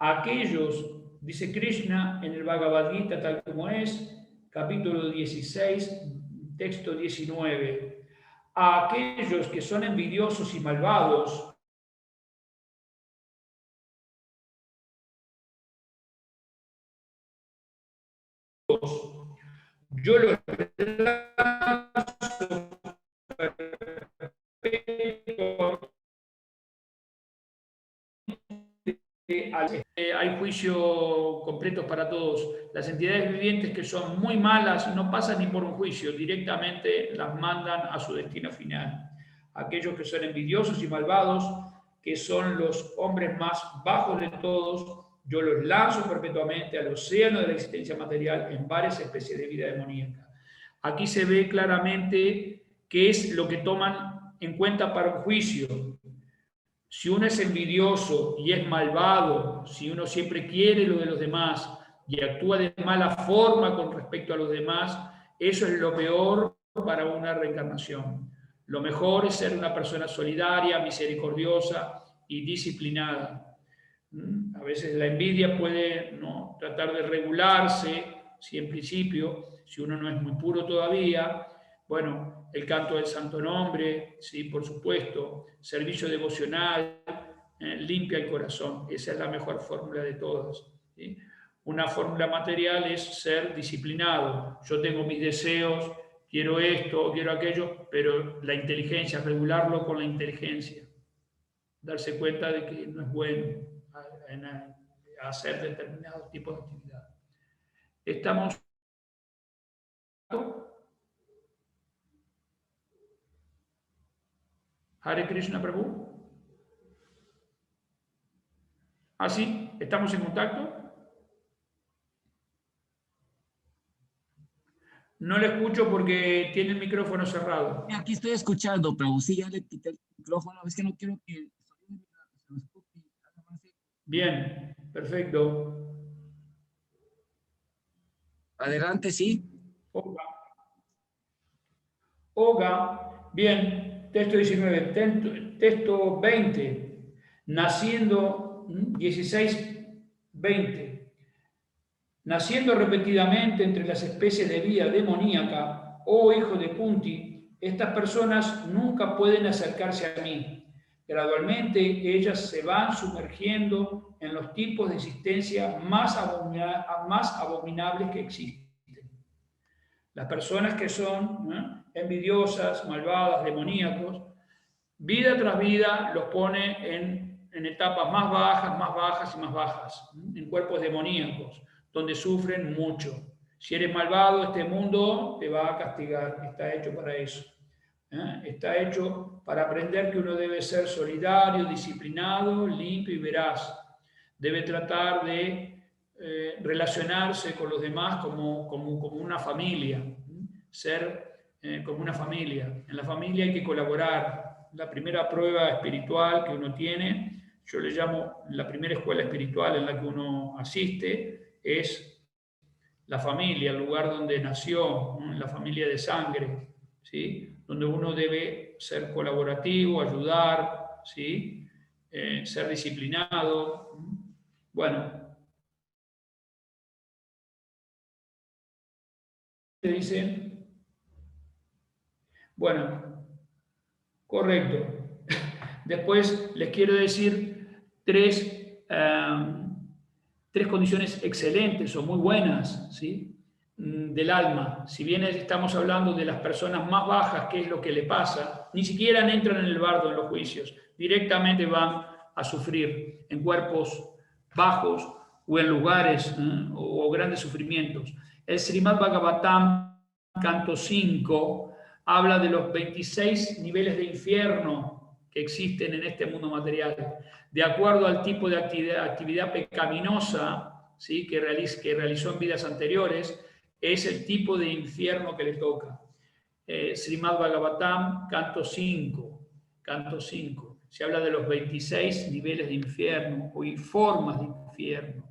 Speaker 2: Aquellos, dice Krishna en el Bhagavad Gita tal como es, capítulo 16, texto 19, a aquellos que son envidiosos y malvados, yo los hay juicio completo para todos. Las entidades vivientes que son muy malas no pasan ni por un juicio, directamente las mandan a su destino final. Aquellos que son envidiosos y malvados, que son los hombres más bajos de todos, yo los lanzo perpetuamente al océano de la existencia material en varias especies de vida demoníaca. Aquí se ve claramente qué es lo que toman en cuenta para un juicio. Si uno es envidioso y es malvado, si uno siempre quiere lo de los demás y actúa de mala forma con respecto a los demás, eso es lo peor para una reencarnación. Lo mejor es ser una persona solidaria, misericordiosa y disciplinada. A veces la envidia puede, ¿no?, tratar de regularse, si en principio, si uno no es muy puro todavía, bueno, el canto del Santo Nombre, ¿sí? Por supuesto, servicio devocional, limpia el corazón. Esa es la mejor fórmula de todas, ¿sí? Una fórmula material es ser disciplinado. Yo tengo mis deseos, quiero esto, quiero aquello, pero la inteligencia, regularlo con la inteligencia. Darse cuenta de que no es bueno hacer determinados tipos de actividad. Estamos... Hare Krishna Prabhu. ¿Ah, sí? ¿Estamos en contacto? No le escucho porque tiene el micrófono cerrado.
Speaker 1: Aquí estoy escuchando, Prabhu. Sí, ya le quité el micrófono. Es que no quiero que...
Speaker 2: Bien, perfecto.
Speaker 1: Adelante, sí.
Speaker 2: Oga, bien, texto 19, texto 20, naciendo 16, 20. Naciendo repetidamente entre las especies de vida demoníaca, oh hijo de Kunti, estas personas nunca pueden acercarse a mí. Gradualmente ellas se van sumergiendo en los tipos de existencia más abominables que existen. Las personas que son envidiosas, malvadas, demoníacos, vida tras vida los pone en etapas más bajas y más bajas, en cuerpos demoníacos, donde sufren mucho. Si eres malvado, este mundo te va a castigar, está hecho para eso. Está hecho para aprender que uno debe ser solidario, disciplinado, limpio y veraz. Debe tratar de relacionarse con los demás como una familia, ser como una familia. En la familia hay que colaborar. La primera prueba espiritual que uno tiene, yo le llamo la primera escuela espiritual en la que uno asiste, es la familia, el lugar donde nació, la familia de sangre, ¿sí? Donde uno debe ser colaborativo, ayudar, ¿sí? Ser disciplinado. Bueno, te dice, bueno, correcto. Después les quiero decir tres condiciones excelentes o muy buenas, ¿sí? Del alma. Si bien estamos hablando de las personas más bajas, qué es lo que le pasa, ni siquiera entran en el bardo en los juicios, directamente van a sufrir en cuerpos bajos o en lugares o grandes sufrimientos. El Srimad Bhagavatam, canto 5, habla de los 26 niveles de infierno que existen en este mundo material, de acuerdo al tipo de actividad pecaminosa, ¿sí? que realizó en vidas anteriores, es el tipo de infierno que le toca. Srimad Bhagavatam, canto 5, se habla de los 26 niveles de infierno o formas de infierno,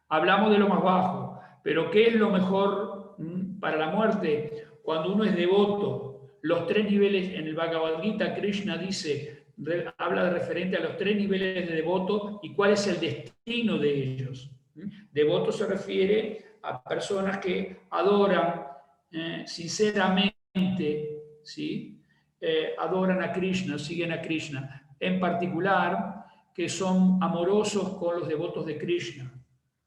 Speaker 2: Hablamos de lo más bajo, pero ¿qué es lo mejor para la muerte? Cuando uno es devoto, los 3 niveles en el Bhagavad Gita, Krishna dice, habla de referente a los 3 niveles de devoto y cuál es el destino de ellos. Devoto se refiere a personas que adoran sinceramente, ¿sí? Adoran a Krishna, siguen a Krishna. En particular, que son amorosos con los devotos de Krishna,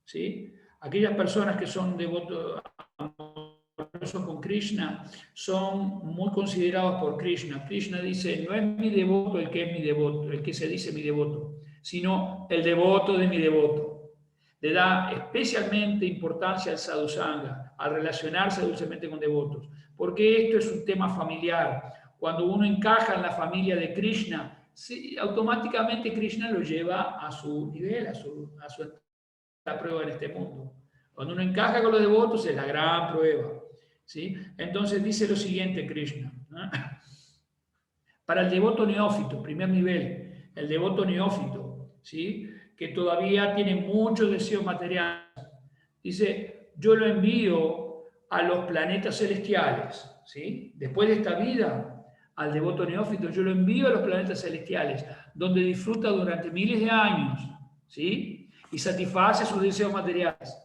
Speaker 2: ¿sí? Aquellas personas que son devotos con Krishna son muy considerados por Krishna. Krishna dice, no es mi devoto el que es mi devoto, el que se dice mi devoto, sino el devoto de mi devoto. Le da especialmente importancia al sadhusanga, al relacionarse dulcemente con devotos, porque esto es un tema familiar. Cuando uno encaja en la familia de Krishna, automáticamente Krishna lo lleva a su nivel, a la prueba en este mundo. Cuando uno encaja con los devotos es la gran prueba, ¿sí? Entonces dice lo siguiente Krishna, ¿no? Para el devoto neófito, primer nivel, el devoto neófito, ¿sí? Que todavía tiene muchos deseos materiales, dice, yo lo envío a los planetas celestiales, ¿sí? Después de esta vida, al devoto neófito, yo lo envío a los planetas celestiales, donde disfruta durante miles de años, ¿sí? Y satisface sus deseos materiales.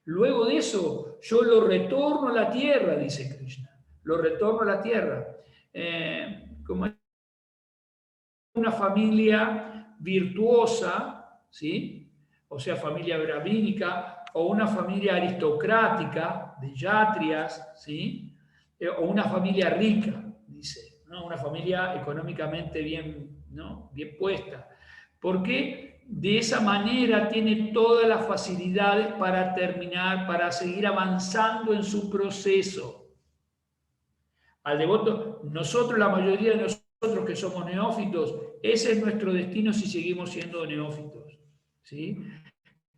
Speaker 2: Luego de eso, yo lo retorno a la tierra, dice Krishna. lo retorno a la tierra. Como una familia virtuosa, ¿sí? O sea, familia rabínica, o una familia aristocrática de yatrias, ¿sí? O una familia rica, dice, ¿no? Una familia económicamente bien, ¿no? Bien puesta. Porque de esa manera tiene todas las facilidades para terminar, para seguir avanzando en su proceso. Al devoto, nosotros, la mayoría de nosotros que somos neófitos, ese es nuestro destino si seguimos siendo neófitos, ¿sí?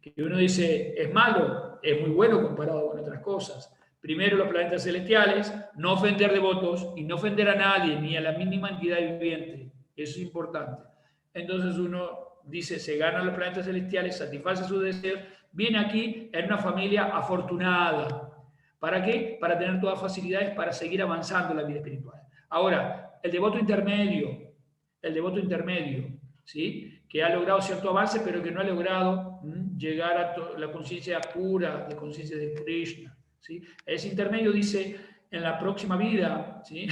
Speaker 2: Que uno dice, es malo, es muy bueno comparado con otras cosas. Primero, los planetas celestiales, no ofender devotos y no ofender a nadie, ni a la mínima entidad viviente. Eso es importante. Entonces uno dice, se gana los planetas celestiales, satisface su deseo, viene aquí en una familia afortunada. ¿Para qué? Para tener todas facilidades para seguir avanzando en la vida espiritual. Ahora, el devoto intermedio, ¿sí? Que ha logrado cierto avance, pero que no ha logrado llegar a la conciencia pura, de conciencia de Krishna, ¿sí? Ese intermedio dice, en la próxima vida, ¿sí?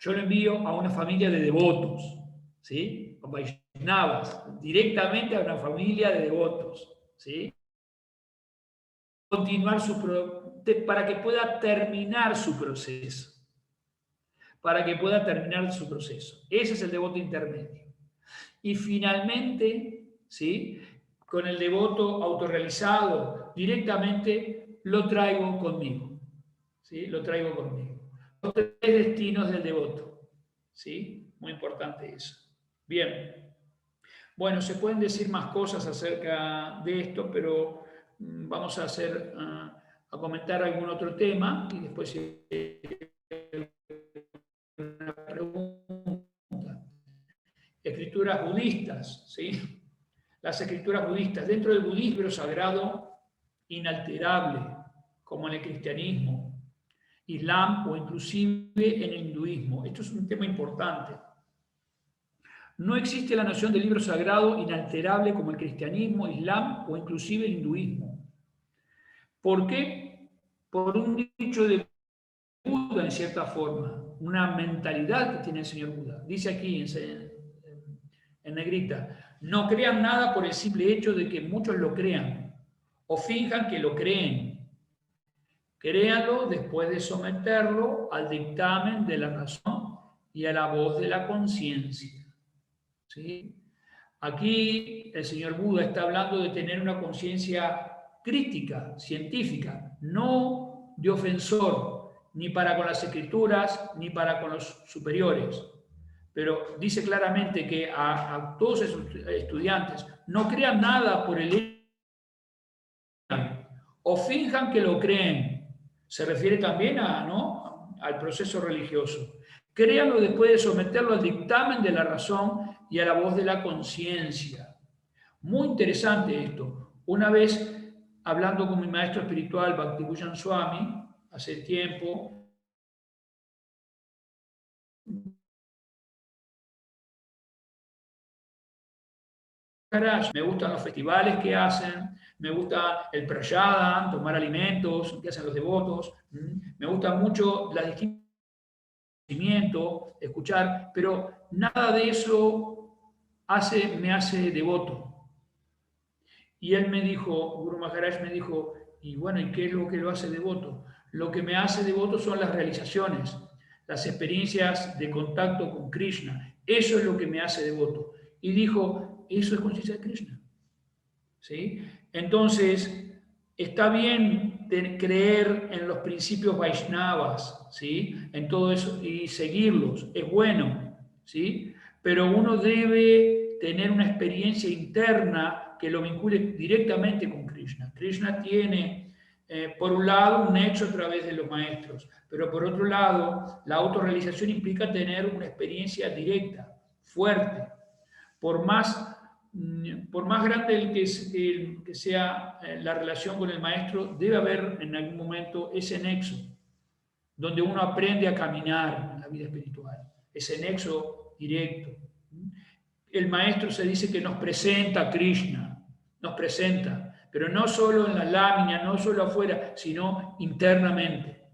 Speaker 2: Yo lo envío a una familia de devotos, ¿sí? A Vaishnavas, directamente a una familia de devotos, ¿sí? Continuar para que pueda terminar su proceso. Para que pueda terminar su proceso. Ese es el devoto intermedio. Y finalmente, ¿sí? Con el devoto autorrealizado, directamente lo traigo conmigo. ¿Sí? Lo traigo conmigo. Los tres destinos del devoto. ¿Sí? Muy importante eso. Bien. Bueno, se pueden decir más cosas acerca de esto, pero vamos a comentar algún otro tema y después una pregunta. Escrituras budistas, ¿sí? Las escrituras budistas. Dentro del budismo sagrado, inalterable, como en el cristianismo, islam o inclusive en el hinduismo. Esto es un tema importante. No existe la noción de libro sagrado inalterable como el cristianismo, islam o inclusive el hinduismo. ¿Por qué? Por un dicho de Buda, en cierta forma, una mentalidad que tiene el señor Buda. Dice aquí en negrita, no crean nada por el simple hecho de que muchos lo crean o finjan que lo creen. Créanlo después de someterlo al dictamen de la razón y a la voz de la conciencia. ¿Sí? Aquí el señor Buda está hablando de tener una conciencia crítica, científica, no de ofensor, ni para con las escrituras, ni para con los superiores. Pero dice claramente que a todos esos estudiantes no crean nada por el hecho o finjan que lo creen. Se refiere también al proceso religioso. Créanlo después de someterlo al dictamen de la razón y a la voz de la conciencia. Muy interesante esto. Una vez, hablando con mi maestro espiritual, Bhakti-Bhujan Swami, hace tiempo, me gustan los festivales que hacen, me gusta el prayada, tomar alimentos que hacen los devotos, me gusta mucho la distinción, escuchar, pero nada de eso me hace devoto. Y él me dijo, Guru Maharaj me dijo, y bueno, ¿y qué es lo que lo hace devoto? Lo que me hace devoto son las realizaciones, las experiencias de contacto con Krishna. Eso es lo que me hace devoto. Y dijo, eso es conciencia de Krishna. ¿Sí? Entonces, está bien creer en los principios Vaishnavas, ¿sí? En todo eso y seguirlos, es bueno, ¿sí? Pero uno debe tener una experiencia interna que lo vincule directamente con Krishna. Krishna tiene, por un lado, un nexo a través de los maestros, pero por otro lado, la autorrealización implica tener una experiencia directa, fuerte. Por más grande que sea la relación con el maestro, debe haber en algún momento ese nexo, donde uno aprende a caminar en la vida espiritual, ese nexo directo. El maestro se dice que nos presenta a Krishna, nos presenta, pero no solo en la lámina, no solo afuera, sino internamente.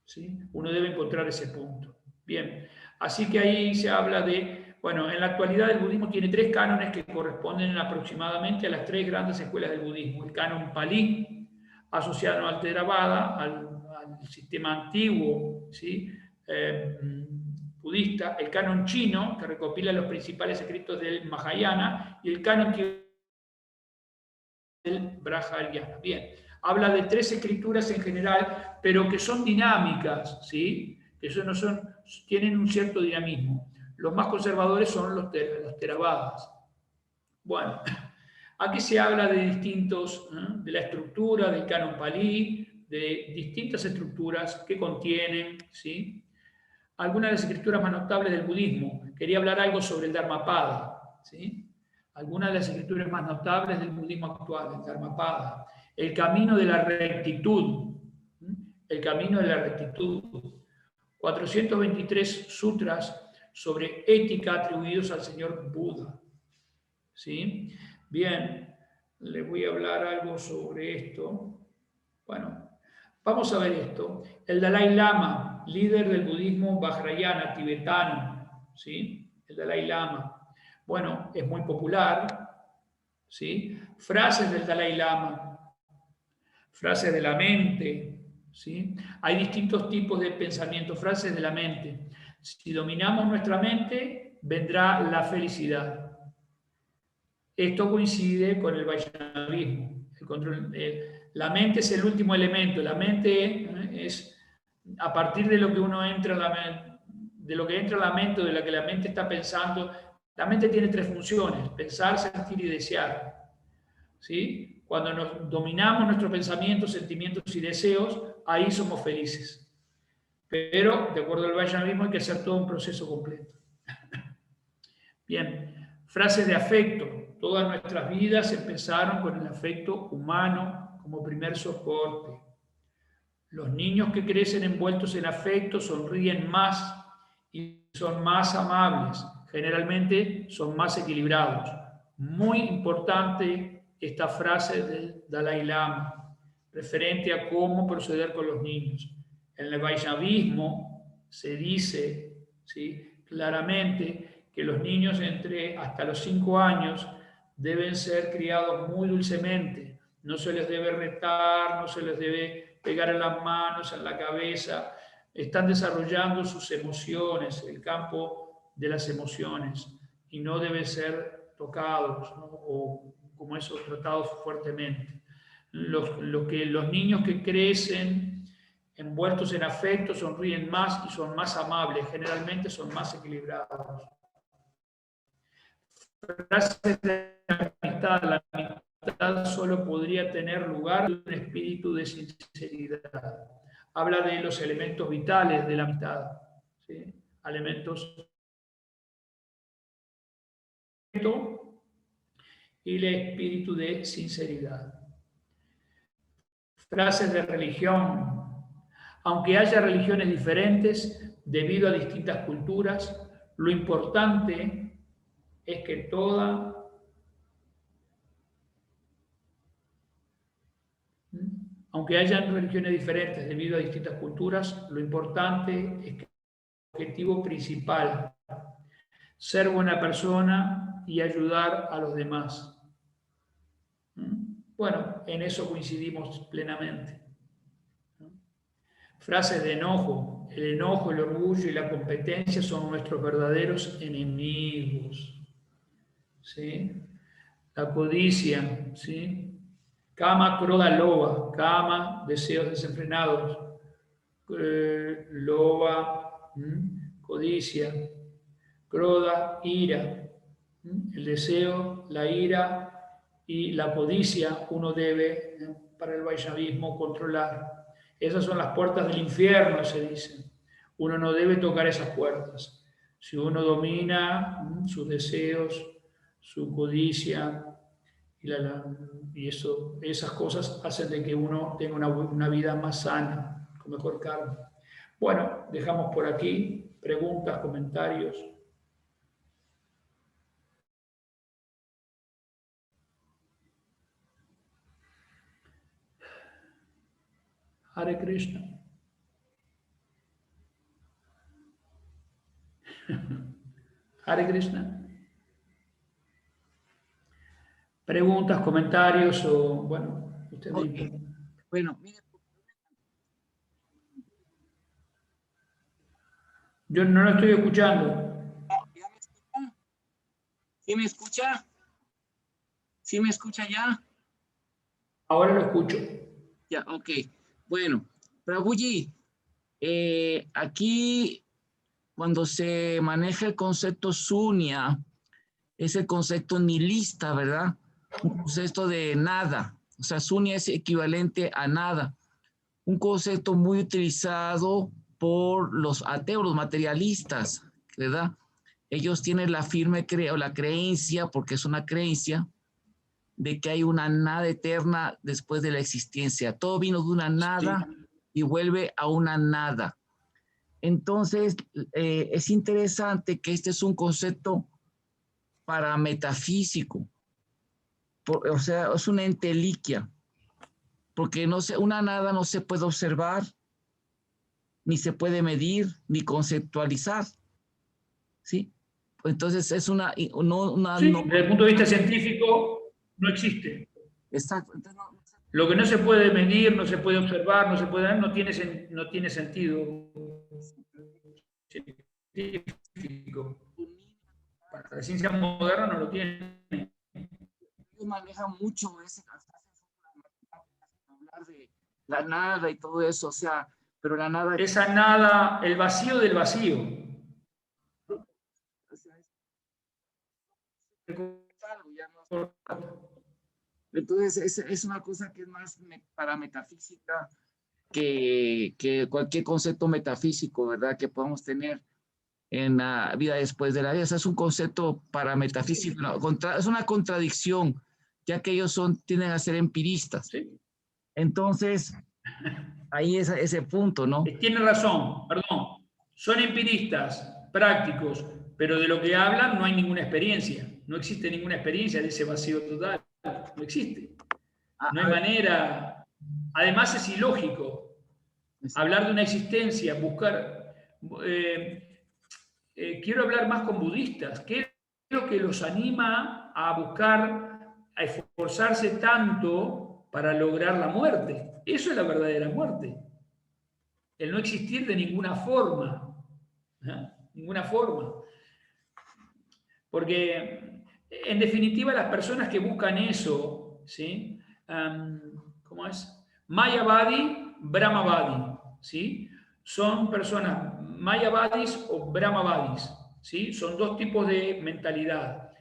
Speaker 2: ¿sí? Uno debe encontrar ese punto. Bien, así que ahí se habla de, bueno, en la actualidad el budismo tiene 3 cánones que corresponden aproximadamente a las 3 grandes escuelas del budismo. El canon Pali, asociado al Theravada, al sistema antiguo, ¿sí? Eh, budista, el canon chino, que recopila los principales escritos del Mahayana, y el canon del Brahayana. Bien, habla de 3 escrituras en general, pero que son dinámicas, ¿sí? Que eso no son, tienen un cierto dinamismo. Los más conservadores son los Theravadas. Bueno, aquí se habla de distintos, de la estructura del canon Pali, de distintas estructuras que contienen, ¿sí? Algunas de las escrituras más notables del budismo. Quería hablar algo sobre el Dharmapada, ¿sí? Algunas de las escrituras más notables del budismo actual, el Dharmapada. El camino de la rectitud, el camino de la rectitud. 423 sutras sobre ética atribuidos al señor Buda, ¿sí? Bien, les voy a hablar algo sobre esto. Bueno, vamos a ver esto. El Dalai Lama, líder del budismo Vajrayana tibetano, ¿sí? El Dalai Lama. Bueno, es muy popular, ¿sí? Frases del Dalai Lama, frases de la mente, ¿sí? Hay distintos tipos de pensamiento, frases de la mente. Si dominamos nuestra mente, vendrá la felicidad. Esto coincide con el Vaishnavismo. La mente es el último elemento. La mente es a partir de lo que uno entra a la mente, de lo que entra a la mente, de lo que la mente está pensando. La mente tiene 3 funciones: pensar, sentir y desear. ¿Sí? Cuando nos dominamos nuestros pensamientos, sentimientos y deseos, ahí somos felices. Pero, de acuerdo al Vaishnavismo, hay que hacer todo un proceso completo. Bien, frases de afecto. Todas nuestras vidas empezaron con el afecto humano como primer soporte. Los niños que crecen envueltos en afecto sonríen más y son más amables. Generalmente son más equilibrados. Muy importante esta frase del Dalai Lama, referente a cómo proceder con los niños. En el Vaishnavismo se dice, ¿sí?, claramente que los niños hasta los 5 años deben ser criados muy dulcemente. No se les debe retar, no se les debe pegar en las manos, en la cabeza. Están desarrollando sus emociones, el campo de las emociones, y no deben ser tocados, ¿no? O como eso, tratados fuertemente. Los niños que crecen envueltos en afecto sonríen más y son más amables, generalmente son más equilibrados. Frases de amistad: la amistad solo podría tener lugar en un espíritu de sinceridad. Habla de los elementos vitales de la amistad, ¿sí? Elementos y el espíritu de sinceridad. Frases de religión: aunque haya religiones diferentes debido a distintas culturas, lo importante es que aunque hayan religiones diferentes debido a distintas culturas, lo importante es que el objetivo principal, ser buena persona y ayudar a los demás. Bueno, en eso coincidimos plenamente. Frases de enojo: el enojo, el orgullo y la competencia son nuestros verdaderos enemigos. ¿Sí? La codicia, ¿sí? Kama, kroda, loba. Kama, deseos desenfrenados. Loba, codicia. Kroda, ira. El deseo, la ira y la codicia uno debe, para el Vaishnavismo, controlar. Esas son las puertas del infierno, se dice. Uno no debe tocar esas puertas. Si uno domina sus deseos, su codicia, y esas cosas hacen de que uno tenga una vida más sana, con mejor karma. Bueno, dejamos por aquí preguntas, comentarios. Hare Krishna. Hare Krishna. Preguntas, comentarios o, bueno, usted
Speaker 1: Okay.
Speaker 2: mismo.
Speaker 1: Bueno, mire.
Speaker 2: Yo no lo estoy escuchando.
Speaker 1: ¿Ya me escucha? ¿Sí me escucha? ¿Sí me escucha ya?
Speaker 2: Ahora lo escucho.
Speaker 1: Ya, ok. Bueno, Prabhuji, aquí cuando se maneja el concepto sunya, es el concepto nihilista, ¿verdad? Un concepto de nada. O sea, sunya es equivalente a nada. Un concepto muy utilizado por los ateos, los materialistas, ¿verdad? Ellos tienen la firme la creencia, porque es una creencia, de que hay una nada eterna después de la existencia. Todo vino de una nada y vuelve a una nada. Entonces, es interesante que este es un concepto parametafísico, o sea, es una enteliquia, porque no se, una nada no se puede observar, ni se puede medir, ni conceptualizar, ¿sí? Entonces, es
Speaker 2: Sí, desde el punto de vista científico no existe.
Speaker 1: Exacto.
Speaker 2: Lo que no se puede medir, no se puede observar, no se puede ver, no tiene sentido científico. Para la ciencia moderna no lo tiene.
Speaker 1: Ellos manejan mucho ese hablar de la nada y todo eso, o sea, pero la nada...
Speaker 2: Esa nada, el vacío del vacío.
Speaker 1: Entonces, es una cosa que es más para metafísica que cualquier concepto metafísico, ¿verdad? Que podamos tener en la vida después de la vida. O sea, es un concepto para metafísico, ¿no? Es una contradicción, ya que ellos tienden a ser empiristas.
Speaker 2: Sí.
Speaker 1: Entonces, ahí es ese punto, ¿no?
Speaker 2: Tiene razón, perdón. Son empiristas, prácticos, pero de lo que hablan no hay ninguna experiencia. No existe ninguna experiencia de ese vacío total. No existe. No hay manera. Además es ilógico hablar de una existencia, buscar... quiero hablar más con budistas. ¿Qué es lo que los anima a buscar, a esforzarse tanto para lograr la muerte? Eso es la verdadera muerte. El no existir de ninguna forma. ¿Eh? Ninguna forma. Porque, en definitiva, las personas que buscan eso, ¿sí? ¿Cómo es? Mayavadi, Brahmavadi, ¿sí? Son personas Mayavadis o Brahmavadis, ¿sí? Son dos tipos de mentalidad.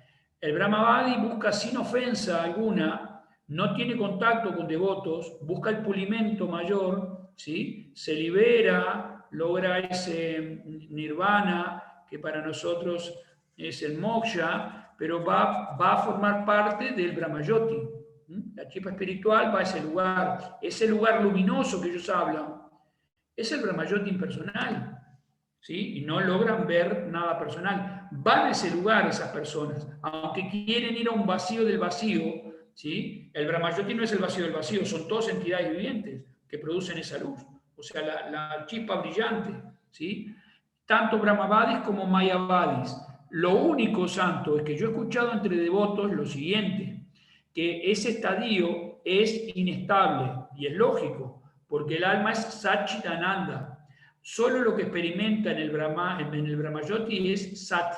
Speaker 2: El Brahmavadi busca sin ofensa alguna, no tiene contacto con devotos, busca el pulimento mayor, ¿sí? Se libera, logra ese nirvana que para nosotros es el moksha, pero va a formar parte del Brahmayoti. La chispa espiritual va a ese lugar luminoso que ellos hablan, es el Brahmayoti impersonal, ¿sí? Y no logran ver nada personal. Van a ese lugar esas personas, aunque quieren ir a un vacío del vacío, ¿sí? El Brahmayoti no es el vacío del vacío, son todas entidades vivientes que producen esa luz, o sea, la chispa brillante, ¿sí? Tanto Brahmavadis como Mayavadis. Lo único santo es que yo he escuchado entre devotos lo siguiente, que ese estadio es inestable, y es lógico, porque el alma es Satchitananda. Solo lo que experimenta en el Brahmayoti es Sat,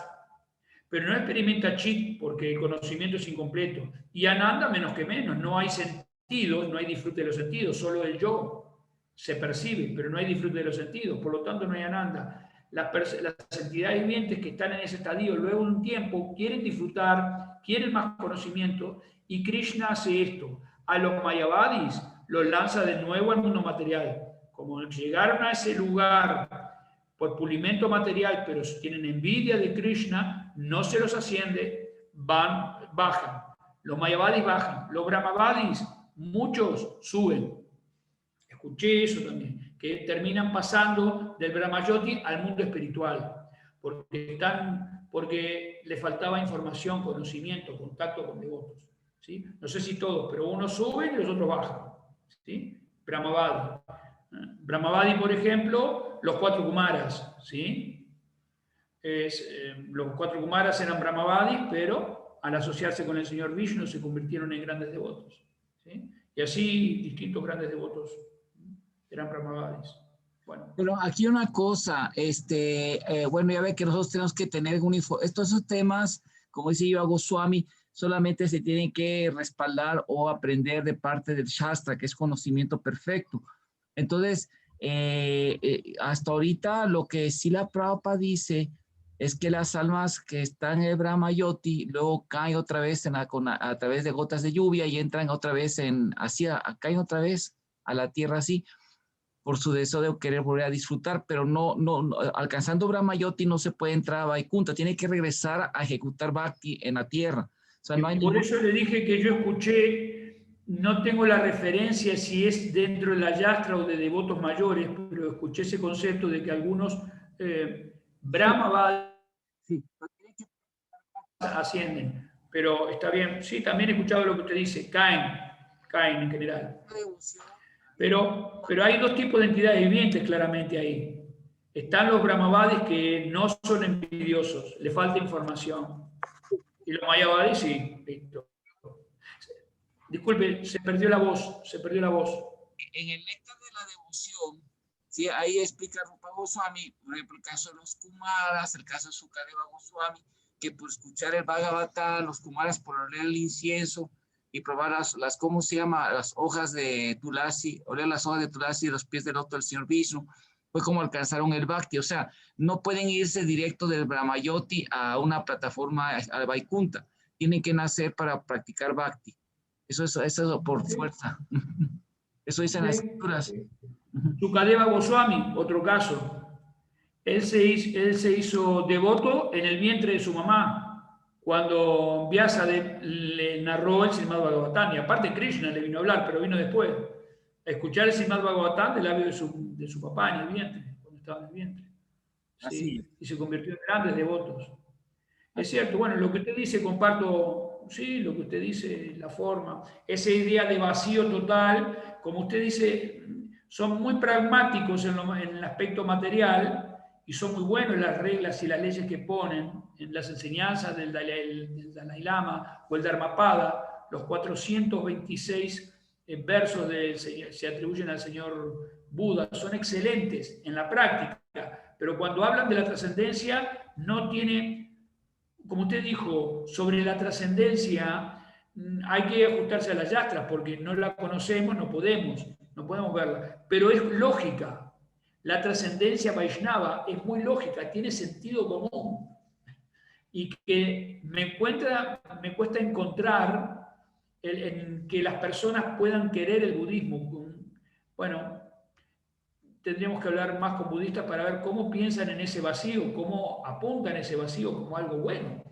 Speaker 2: pero no experimenta Chit porque el conocimiento es incompleto. Y Ananda menos que menos, no hay sentidos, no hay disfrute de los sentidos, solo el yo se percibe, pero no hay disfrute de los sentidos, por lo tanto no hay Ananda. Las entidades vivientes que están en ese estadio luego de un tiempo quieren disfrutar, quieren más conocimiento, y Krishna hace esto. A los Mayavadis los lanza de nuevo al mundo material. Como llegaron a ese lugar por pulimento material, pero tienen envidia de Krishna, no se los asciende, bajan. Los Mayavadis bajan. Los Brahmavadis, muchos suben. Escuché eso también, que terminan pasando del Brahmayoti al mundo espiritual, porque les faltaba información, conocimiento, contacto con devotos. ¿Sí? No sé si todos, pero unos suben y los otros bajan. ¿Sí? Brahmavadi, por ejemplo, los 4 Kumaras, ¿sí? los 4 Kumaras eran Brahmavadis, pero al asociarse con el señor Vishnu se convirtieron en grandes devotos. ¿Sí? Y así distintos grandes devotos eran Brahmavadis. Bueno.
Speaker 1: Pero aquí una cosa, bueno, ya ve que nosotros tenemos que tener estos temas, como dice Jiva Goswami, solamente se tienen que respaldar o aprender de parte del Shastra, que es conocimiento perfecto. Entonces, hasta ahorita lo que Srila Prabhupada dice es que las almas que están en el Brahma Yoti luego caen otra vez a través de gotas de lluvia y entran otra vez caen otra vez a la tierra así, por su deseo de querer volver a disfrutar, pero no, alcanzando Brahmayoti no se puede entrar a Vaikunta, tiene que regresar a ejecutar Bhakti en la tierra. O sea, no hay
Speaker 2: por eso le dije que yo escuché, no tengo la referencia si es dentro de la yastra o de devotos mayores, pero escuché ese concepto de que algunos Brahma
Speaker 1: sí,
Speaker 2: ascienden, pero está bien, sí, también he escuchado lo que usted dice, caen en general. Pero hay 2 tipos de entidades vivientes claramente ahí. Están los Brahmavadis que no son envidiosos, le falta información. Y los Mayavadis sí, listo. Disculpe, se perdió la voz.
Speaker 1: En el néctar de la devoción, ¿sí? Ahí explica Rupa Goswami, por ejemplo, el caso de los Kumaras, el caso de Sukadeva Goswami, que por escuchar el Bhagavatam, los Kumaras por oler el incienso y probar ¿cómo se llama? Las hojas de Tulasi, oler las hojas de Tulasi y los pies del loto del señor Vishnu, fue como alcanzaron el Bhakti. O sea, no pueden irse directo del Brahmayoti a una plataforma, al Vaikunta. Tienen que nacer para practicar Bhakti. Eso por fuerza. Eso dicen las escrituras.
Speaker 2: Sukadeva Goswami, otro caso. Él se hizo devoto en el vientre de su mamá, cuando Vyasa le narró el Srimad Bhagavatam. Y aparte Krishna le vino a hablar, pero vino después. A escuchar el Srimad Bhagavatam del labio de su papá en el vientre, cuando estaba en el vientre. ¿Sí? Y se convirtió en grandes devotos. Es cierto, bueno, lo que usted dice, comparto, sí, lo que usted dice, la forma, esa idea de vacío total, como usted dice, son muy pragmáticos en el aspecto material y son muy buenos las reglas y las leyes que ponen en las enseñanzas del Dalai Lama o el Dharmapada, los 426 versos se atribuyen al señor Buda, son excelentes en la práctica, pero cuando hablan de la trascendencia no tiene... Como usted dijo, sobre la trascendencia hay que ajustarse a las yastras porque no la conocemos, no podemos verla, pero es lógica. La trascendencia Vaishnava es muy lógica, tiene sentido común y que me cuesta encontrar en que las personas puedan querer el budismo. Bueno, tendríamos que hablar más con budistas para ver cómo piensan en ese vacío, cómo apuntan ese vacío como algo bueno.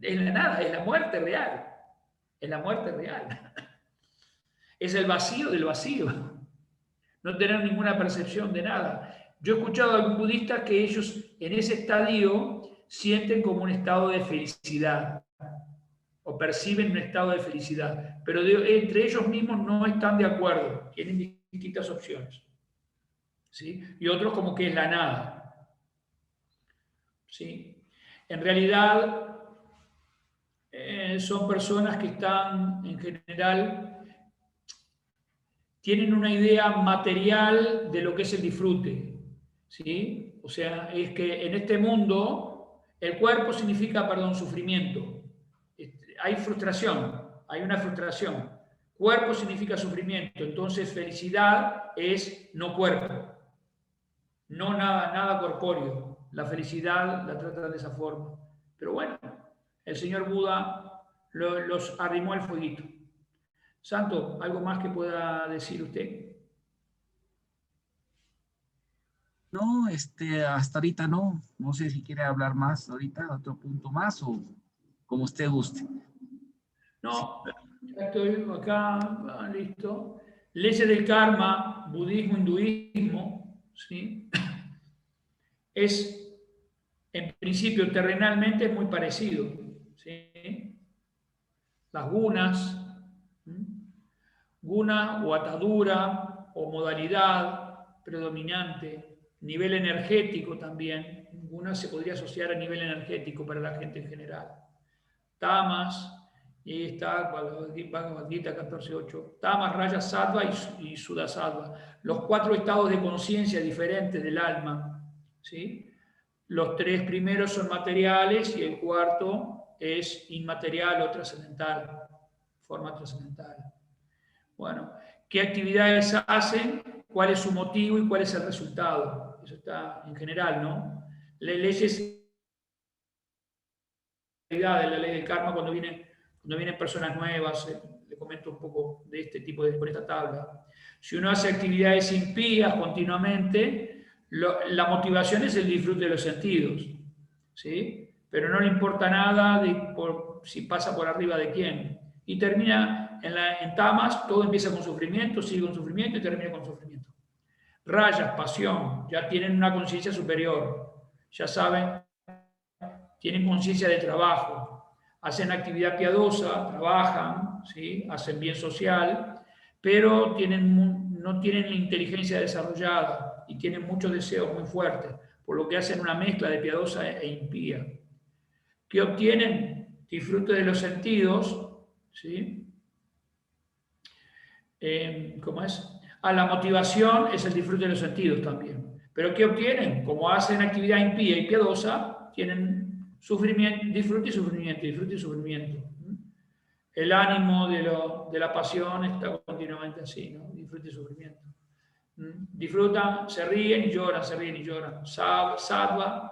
Speaker 2: Es la nada, es la muerte real. Es la muerte real. Es el vacío del vacío. No tener ninguna percepción de nada. Yo he escuchado a algún budista que ellos en ese estadio sienten como un estado de felicidad o perciben un estado de felicidad, pero entre ellos mismos no están de acuerdo, tienen distintas opciones. ¿Sí? Y otros como que es la nada. ¿Sí? En realidad son personas que están en general, tienen una idea material de lo que es el disfrute. ¿Sí? O sea, es que en este mundo el cuerpo significa, sufrimiento. Hay frustración, hay una frustración. Cuerpo significa sufrimiento, entonces felicidad es no cuerpo. No nada corpóreo. La felicidad la tratan de esa forma. Pero bueno, el señor Buda los arrimó al fueguito. Santo, ¿algo más que pueda decir usted?
Speaker 1: No, hasta ahorita no. No sé si quiere hablar más ahorita, otro punto más o como usted guste.
Speaker 2: No, ya estoy acá, listo. Leyes del karma, budismo, hinduismo, ¿sí? Es, en principio, terrenalmente es muy parecido, ¿sí? Las gunas, guna o atadura o modalidad predominante, nivel energético también, una se podría asociar a nivel energético para la gente en general. Tamas, y está Bhagavad Gita 14.8, Tamas, Raya, Sattva y Sudasattva, los 4 estados de conciencia diferentes del alma, ¿sí? Los 3 primeros son materiales y el 4º es inmaterial o trascendental, forma trascendental. Bueno, ¿qué actividades hacen? ¿Cuál es su motivo y cuál es el resultado? Eso está en general, ¿no? Las leyes de la ley del karma cuando vienen personas nuevas, le comento un poco de este tipo con esta tabla. Si uno hace actividades impías continuamente, la motivación es el disfrute de los sentidos, ¿sí? Pero no le importa nada si pasa por arriba de quién. Y termina en tamas, todo empieza con sufrimiento, sigue con sufrimiento y termina con sufrimiento. Rayas, pasión, ya tienen una conciencia superior, ya saben, tienen conciencia de trabajo, hacen actividad piadosa, trabajan, ¿sí? Hacen bien social, pero no tienen la inteligencia desarrollada y tienen muchos deseos muy fuertes, por lo que hacen una mezcla de piadosa e impía. ¿Qué obtienen? Disfrute de los sentidos, ¿sí? ¿Cómo es? La motivación es el disfrute de los sentidos también. ¿Pero qué obtienen? Como hacen actividad impía y piadosa, tienen sufrimiento, disfrute y sufrimiento, disfrute y sufrimiento. El ánimo de la pasión está continuamente así, ¿no? Disfrute y sufrimiento. Disfrutan, se ríen y lloran, se ríen y lloran. Sattva,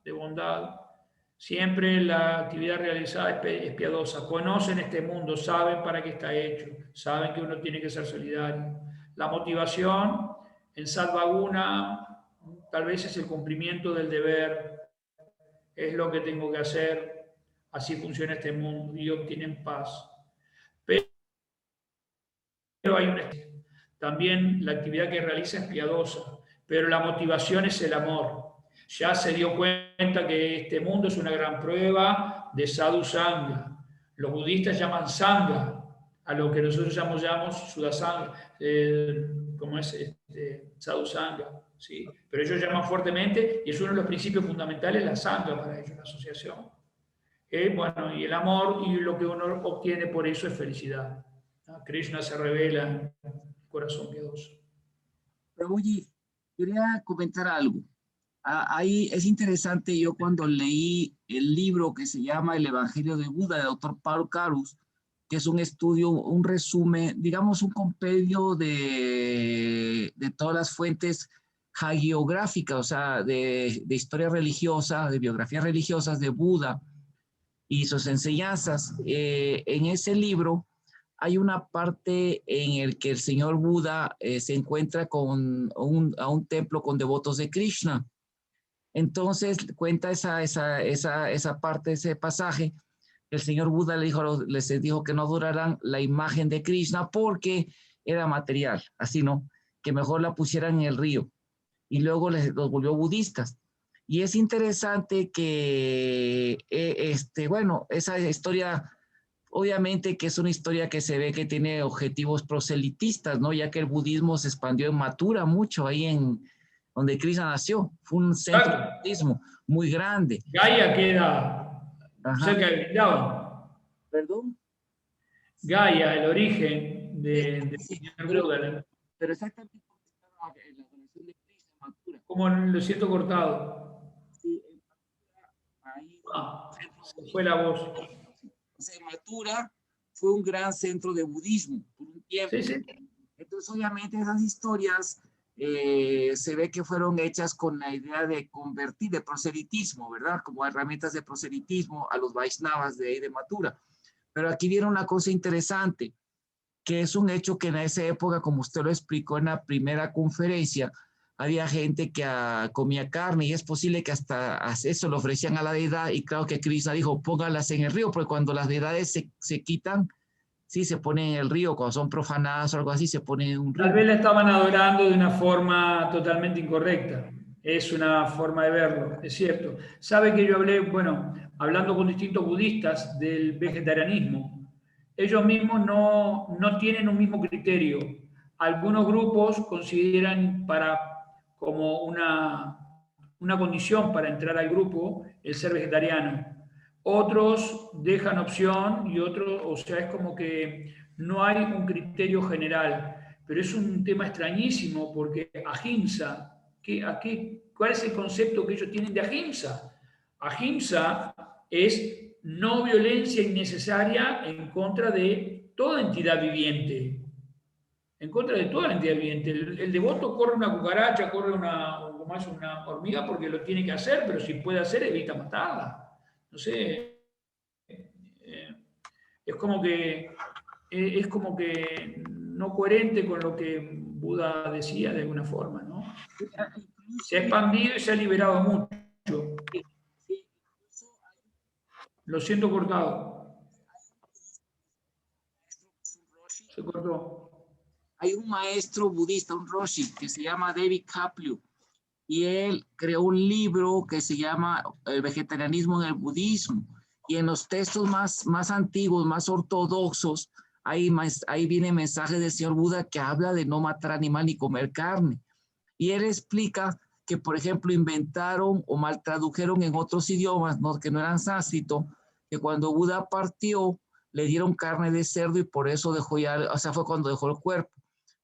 Speaker 2: de bondad. Siempre la actividad realizada es piadosa. Conocen este mundo, saben para qué está hecho, saben que uno tiene que ser solidario. La motivación en Sattva Guna tal vez es el cumplimiento del deber, es lo que tengo que hacer, así funciona este mundo y obtienen paz. Pero hay también la actividad que realiza es piadosa, pero la motivación es el amor. Ya se dio cuenta que este mundo es una gran prueba de sadhu sangha. Los budistas llaman sangha a lo que nosotros llamamos sudasangha, como es sadhu sangha, ¿sí? Pero ellos llaman fuertemente, y es uno de los principios fundamentales, la sangha para ellos, la asociación. Bueno, y el amor, y lo que uno obtiene por eso es felicidad. Krishna se revela en el corazón piadoso.
Speaker 1: Prabhuji, quería comentar algo. Ahí es interesante, yo cuando leí el libro que se llama El Evangelio de Buda, de Dr. Paulo Carus, que es un estudio, un resumen, digamos un compendio de todas las fuentes hagiográficas, o sea, de historia religiosa, de biografías religiosas de Buda y sus enseñanzas. En ese libro hay una parte en el que el señor Buda se encuentra a un templo con devotos de Krishna. Entonces cuenta esa parte, ese pasaje. El señor Buda les dijo que no adoraran la imagen de Krishna porque era material, así no, que mejor la pusieran en el río. Y luego los volvió budistas. Y es interesante que, bueno, esa historia, obviamente que es una historia que se ve que tiene objetivos proselitistas, ¿no? Ya que el budismo se expandió en Mathura mucho, ahí en donde Krishna nació. Fue un centro de budismo muy grande.
Speaker 2: Gaya queda cerca de Vrindavan.
Speaker 1: ¿Perdón?
Speaker 2: Gaya, el origen del señor Buda.
Speaker 1: Pero exactamente como estaba en la donación de Krishna, Mathura.
Speaker 2: Como lo siento cortado.
Speaker 1: Sí, en Mathura, ahí
Speaker 2: se fue la voz.
Speaker 1: O sea, Mathura fue un gran centro de budismo por un tiempo.
Speaker 2: Sí, sí.
Speaker 1: Entonces, obviamente, esas historias se ve que fueron hechas con la idea de convertir, de proselitismo, ¿verdad? Como herramientas de proselitismo a los Vaishnavas de Mathura. Pero aquí viene una cosa interesante, que es un hecho que en esa época, como usted lo explicó en la primera conferencia, había gente que comía carne y es posible que hasta eso lo ofrecían a la deidad, y claro que Krishna dijo, póngalas en el río, porque cuando las deidades se quitan, sí, se ponen en el río, cuando son profanadas o algo así, se ponen en un río.
Speaker 2: Tal vez la estaban adorando de una forma totalmente incorrecta. Es una forma de verlo, es cierto. Sabe que yo hablé, bueno, hablando con distintos budistas del vegetarianismo, ellos mismos no tienen un mismo criterio. Algunos grupos consideran para como una condición para entrar al grupo el ser vegetariano. Otros dejan opción y otros, o sea, es como que no hay un criterio general, pero es un tema extrañísimo porque ahimsa, ¿cuál es el concepto que ellos tienen de ahimsa? Ahimsa es no violencia innecesaria en contra de toda entidad viviente. En contra de toda la entidad viviente. El devoto corre una cucaracha, corre una hormiga porque lo tiene que hacer, pero si puede hacer, evita matarla. No sé. Es como que no coherente con lo que Buda decía de alguna forma, ¿no? Se ha expandido y se ha liberado mucho. Lo siento cortado. Se cortó.
Speaker 1: Hay un maestro budista, un Roshi, que se llama David Kapleau, y él creó un libro que se llama El vegetarianismo en el budismo. Y en los textos más antiguos, más ortodoxos, ahí viene mensaje del señor Buda que habla de no matar animal ni comer carne. Y él explica que, por ejemplo, inventaron o mal tradujeron en otros idiomas, ¿no? Que no eran sánscrito, que cuando Buda partió, le dieron carne de cerdo y por eso dejó ya, o sea, fue cuando dejó el cuerpo.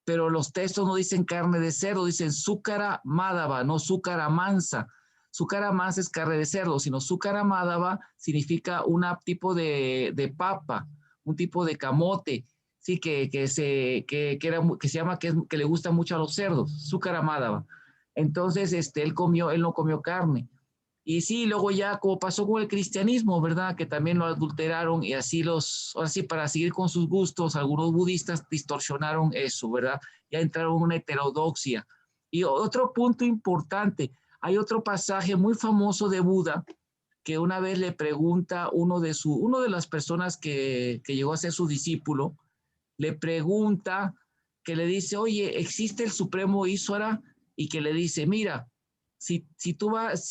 Speaker 1: Pero los textos no dicen carne de cerdo, dicen súcara mádava, no súcara mansa. Súcara mansa es carne de cerdo, sino súcara mádava significa un tipo de papa, un tipo de camote, sí, que se llama, que le gusta mucho a los cerdos, súcara mádava. Entonces, él no comió carne. Y sí, luego ya como pasó con el cristianismo, ¿verdad? Que también lo adulteraron y ahora sí, para seguir con sus gustos, algunos budistas distorsionaron eso, ¿verdad? Ya entraron en una heterodoxia. Y otro punto importante, hay otro pasaje muy famoso de Buda que una vez le pregunta uno de las personas que llegó a ser su discípulo, le pregunta, que le dice, oye, ¿existe el Supremo Ísvara? Y que le dice, mira, si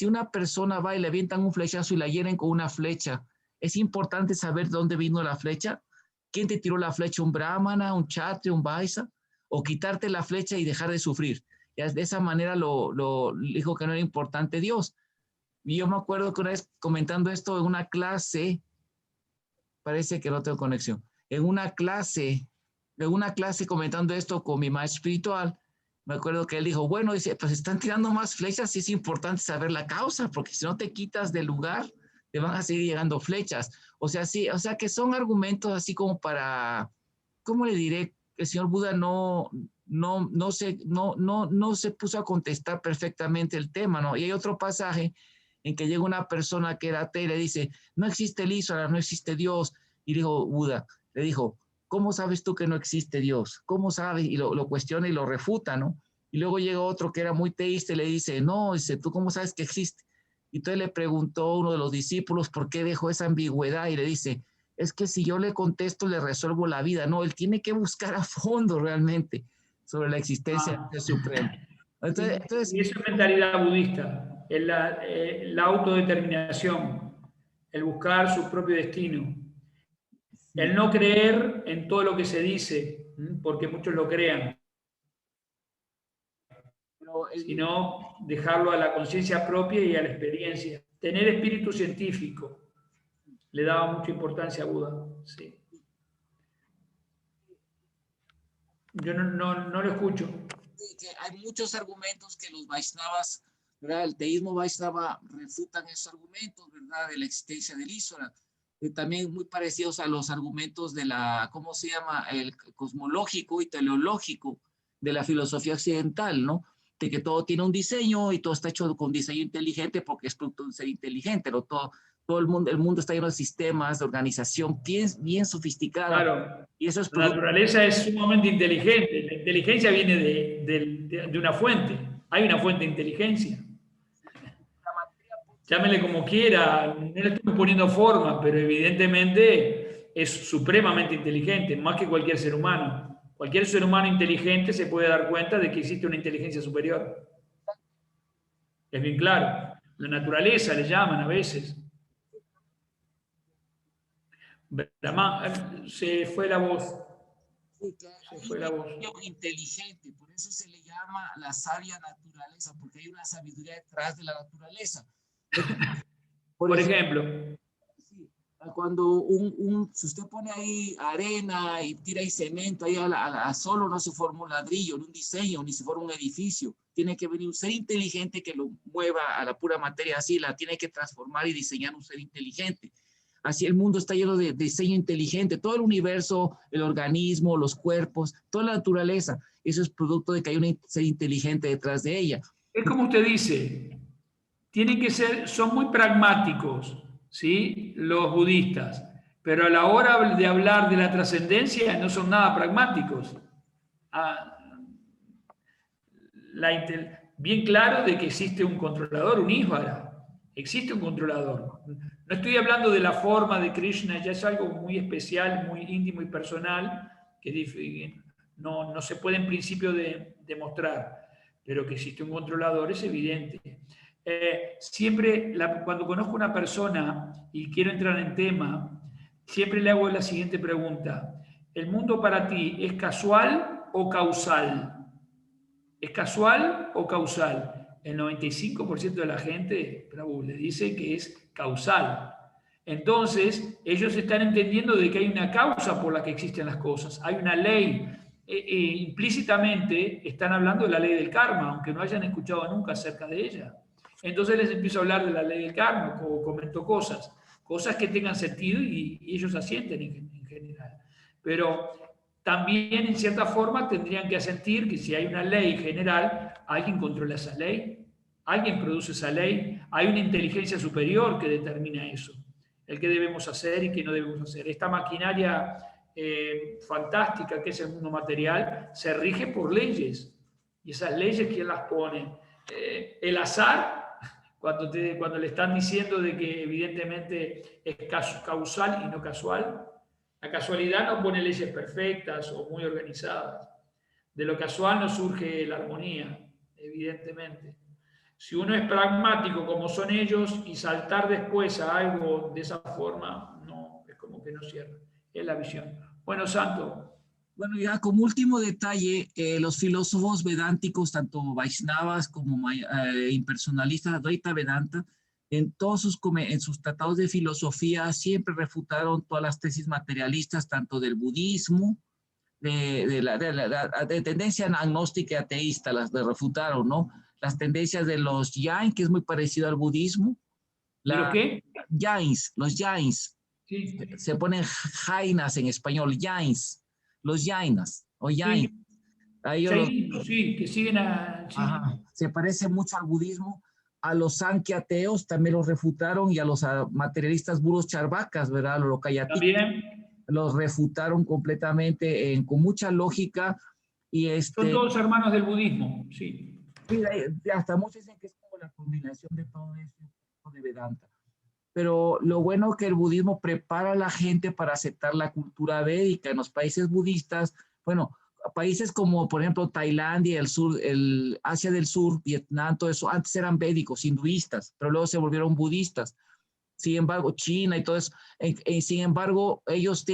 Speaker 1: una persona va y le avientan un flechazo y la hieren con una flecha, es importante saber dónde vino la flecha. ¿Quién te tiró la flecha? ¿Un brahmana, un kshatriya, un vaisya? ¿O quitarte la flecha y dejar de sufrir? Y de esa manera lo dijo que no era importante Dios. Y yo me acuerdo que una vez comentando esto en una clase, parece que no tengo conexión, en una clase comentando esto con mi maestro espiritual, me acuerdo que él dijo, bueno, dice, pues están tirando más flechas y es importante saber la causa, porque si no te quitas del lugar, te van a seguir llegando flechas. O sea, sí, o sea que son argumentos así como para, ¿cómo le diré? El señor Buda no se puso a contestar perfectamente el tema, ¿no? Y hay otro pasaje en que llega una persona que era atea y le dice, no existe el Ísvara, no existe Dios. Y dijo Buda, le dijo, ¿cómo sabes tú que no existe Dios? ¿Cómo sabes? Y lo cuestiona y lo refuta, ¿no? Y luego llega otro que era muy teísta y le dice, no, dice, ¿tú cómo sabes que existe? Y entonces le preguntó a uno de los discípulos por qué dejó esa ambigüedad y le dice, es que si yo le contesto le resuelvo la vida. No, él tiene que buscar a fondo realmente sobre la existencia del Supremo. Entonces,
Speaker 2: y eso es mentalidad budista, es la autodeterminación, el buscar su propio destino, el no creer en todo lo que se dice, porque muchos lo crean, sino dejarlo a la conciencia propia y a la experiencia. Tener espíritu científico le daba mucha importancia a Buda. Sí. Yo no lo escucho.
Speaker 1: Que hay muchos argumentos que los Vaishnavas, ¿verdad? El teísmo Vaishnava refutan esos argumentos, ¿verdad? De la existencia del Ísvara. También muy parecidos a los argumentos de ¿cómo se llama? El cosmológico y teleológico de la filosofía occidental, ¿no? De que todo tiene un diseño y todo está hecho con diseño inteligente porque es producto de un ser inteligente, ¿no? Todo el mundo está lleno de sistemas, de organización bien sofisticada.
Speaker 2: Claro,
Speaker 1: Y eso es
Speaker 2: la naturaleza es sumamente inteligente. La inteligencia viene de una fuente. Hay una fuente de inteligencia. Llámele como quiera, no le estoy poniendo forma, pero evidentemente es supremamente inteligente, más que cualquier ser humano. Cualquier ser humano inteligente se puede dar cuenta de que existe una inteligencia superior. Es bien claro. La naturaleza le llaman a veces. Brahma, se fue la voz.
Speaker 1: Sí, que
Speaker 2: Se
Speaker 1: hay
Speaker 2: fue
Speaker 1: un
Speaker 2: la voz.
Speaker 1: diseño inteligente, por eso se le llama la sabia naturaleza, porque hay una sabiduría detrás de la naturaleza. Por
Speaker 2: Por
Speaker 1: ejemplo,
Speaker 2: ejemplo,
Speaker 1: sí, cuando si usted pone ahí arena y tira ahí cemento, ahí a solo no se forma un ladrillo, ni un diseño, ni se forma un edificio. Tiene que venir un ser inteligente que lo mueva a la pura materia así, la tiene que transformar y diseñar un ser inteligente. Así el mundo está lleno de diseño inteligente, todo el universo, el organismo, los cuerpos, toda la naturaleza. Eso es producto de que hay un ser inteligente detrás de ella.
Speaker 2: es como usted dice, tienen que ser, son muy pragmáticos, ¿sí? Los budistas, pero a la hora de hablar de la trascendencia no son nada pragmáticos. Ah, bien claro de que existe un controlador, un Íshvara, existe un controlador. No estoy hablando de la forma de Krishna, ya es algo muy especial, muy íntimo y personal, que no se puede en principio demostrar, pero que existe un controlador es evidente. Siempre, cuando conozco a una persona y quiero entrar en tema, siempre le hago la siguiente pregunta. ¿El mundo para ti es casual o causal? ¿Es casual o causal? El 95% de la gente, Prabhu, le dice que es causal. Entonces, ellos están entendiendo de que hay una causa por la que existen las cosas, hay una ley. Implícitamente están hablando de la ley del karma, aunque no hayan escuchado nunca acerca de ella. Entonces les empiezo a hablar de la ley del karma, o comento cosas que tengan sentido y ellos asienten en general. Pero también en cierta forma tendrían que asentir que si hay una ley general, alguien controla esa ley, alguien produce esa ley, hay una inteligencia superior que determina eso, el que debemos hacer y qué no debemos hacer. Esta maquinaria fantástica que es el mundo material se rige por leyes. Y esas leyes, ¿quién las pone? El azar, cuando le están diciendo de que evidentemente es causal y no casual. La casualidad no pone leyes perfectas o muy organizadas. De lo casual no surge la armonía, evidentemente. Si uno es pragmático como son ellos y saltar después a algo de esa forma, no, es como que no cierra. Es la visión. Bueno, Santo.
Speaker 1: Bueno, ya como último detalle, los filósofos vedánticos, tanto Vaishnavas como impersonalistas, Advaita Vedanta, en sus tratados de filosofía siempre refutaron todas las tesis materialistas, tanto del budismo, de tendencia agnóstica y ateísta, las refutaron, ¿no? Las tendencias de los Jain, que es muy parecido al budismo,
Speaker 2: ¿De los qué?
Speaker 1: Los Jains,
Speaker 2: Sí.
Speaker 1: se ponen Jainas en español, Jains, los Jainas o Jain.
Speaker 2: Sí.
Speaker 1: A ellos
Speaker 2: Sí, que siguen a... Sí.
Speaker 1: ajá, se parece mucho al budismo. A los Sankhya ateos también los refutaron y a los materialistas buros charvacas, ¿verdad? Los Lokayati,
Speaker 2: También
Speaker 1: los refutaron completamente con mucha lógica y
Speaker 2: son todos hermanos del budismo, sí.
Speaker 1: sí, hasta muchos dicen que es como la combinación de todo eso de Vedanta. Pero lo bueno es que el budismo prepara a la gente para aceptar la cultura védica en los países budistas. Bueno, países como por ejemplo Tailandia, el sur, el Asia del Sur, Vietnam, todo eso, antes eran védicos, hinduistas, pero luego se volvieron budistas. Sin embargo, China y todo eso, sin embargo, ellos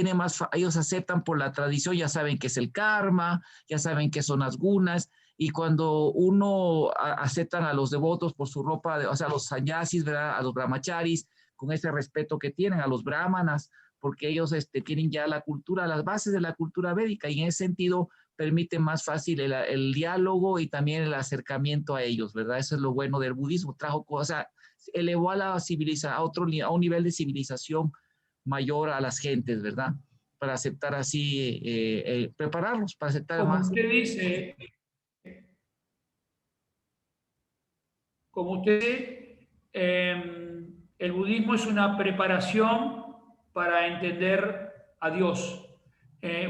Speaker 1: aceptan por la tradición, ya saben que es el karma, ya saben que son las gunas, y cuando uno aceptan a los devotos por su ropa, o sea, a los sannyasis, ¿verdad? A los brahmacharis, con ese respeto que tienen, a los brahmanas, porque ellos tienen ya la cultura, las bases de la cultura védica, y en ese sentido permite más fácil el diálogo y también el acercamiento a ellos, ¿verdad? Eso es lo bueno del budismo, trajo cosas, elevó a la civilización, a un nivel de civilización mayor a las gentes, ¿verdad? Para aceptar así, prepararlos para aceptar
Speaker 2: Como
Speaker 1: más.
Speaker 2: usted dice, como usted dice, el budismo es una preparación para entender a Dios,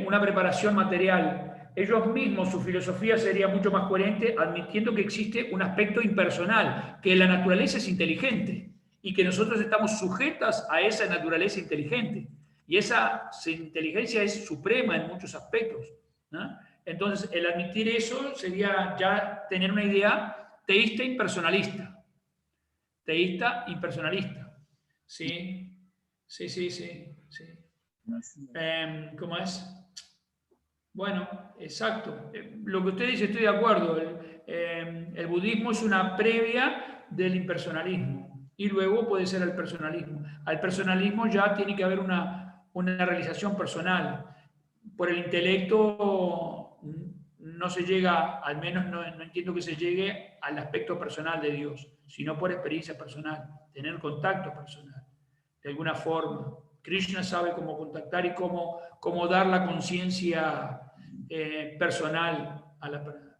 Speaker 2: una preparación material. Ellos mismos, su filosofía sería mucho más coherente admitiendo que existe un aspecto impersonal, que la naturaleza es inteligente y que nosotros estamos sujetas a esa naturaleza inteligente. Y esa inteligencia es suprema en muchos aspectos, ¿no? Entonces, el admitir eso sería ya tener una idea teísta impersonalista. Teísta impersonalista. Sí, sí, sí, sí. sí. ¿Cómo es? Bueno, exacto. Lo que usted dice, estoy de acuerdo. El budismo es una previa del impersonalismo y luego puede ser el personalismo. Al personalismo ya tiene que haber una realización personal. Por el intelecto no se llega, al menos no entiendo que se llegue al aspecto personal de Dios, sino por experiencia personal, tener contacto personal, de alguna forma. Krishna sabe cómo contactar y cómo dar la conciencia personal a la persona.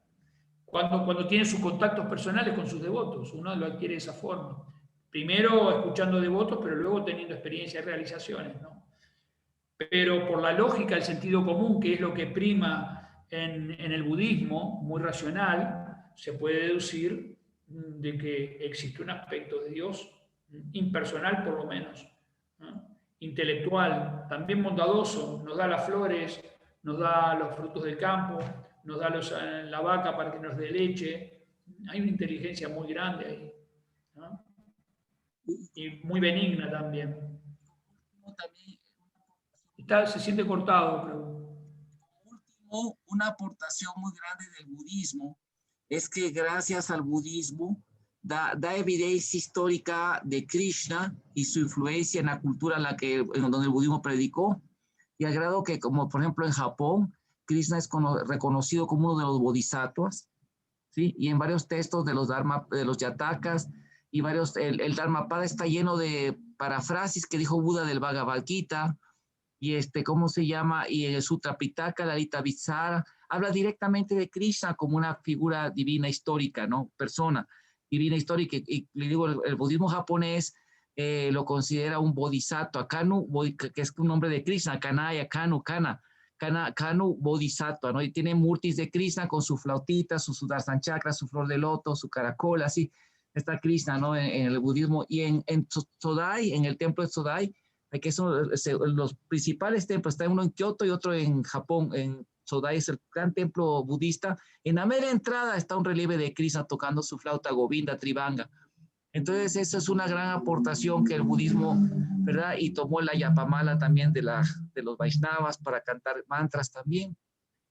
Speaker 2: Cuando tiene sus contactos personales con sus devotos, uno lo adquiere de esa forma. Primero escuchando devotos, pero luego teniendo experiencias y realizaciones, ¿no? Pero por la lógica, el sentido común, que es lo que prima en el budismo, muy racional, se puede deducir de que existe un aspecto de Dios, impersonal por lo menos, ¿no? Intelectual, también bondadoso, nos da las flores, nos da los frutos del campo, nos da la vaca para que nos dé leche. Hay una inteligencia muy grande ahí, ¿no? Y muy benigna también. Se siente cortado, pero...
Speaker 1: Último, una aportación muy grande del budismo es que gracias al budismo da evidencia histórica de Krishna y su influencia en la cultura en donde el budismo predicó, y al grado que, como por ejemplo en Japón, Krishna es reconocido como uno de los bodhisattvas, ¿sí? Y en varios textos de los Jatakas y el Dharmapada está lleno de parafrases que dijo Buda del Bhagavad Gita, y ¿cómo se llama? Y el Sutra Pitaka, la Lita Vitsara, habla directamente de Krishna como una figura divina histórica, ¿no? Persona divina histórica. Y le digo, el budismo japonés lo considera un bodhisattva, Kanu, que es un nombre de Krishna, Kanaya, Kanu bodhisattva, ¿no? Y tiene murtis de Krishna con su flautita, su Sudarshan chakra, su flor de loto, su caracola, así está Krishna, ¿no? En el budismo. Y en Todai, en el templo de Todai, que son los principales templos, está uno en Kioto y otro en Japón, en Sodai es el gran templo budista. En la mera entrada está un relieve de Krishna tocando su flauta Govinda Tribanga. Entonces, esa es una gran aportación que el budismo, ¿verdad? Y tomó la Yapamala también de los Vaishnavas para cantar mantras también.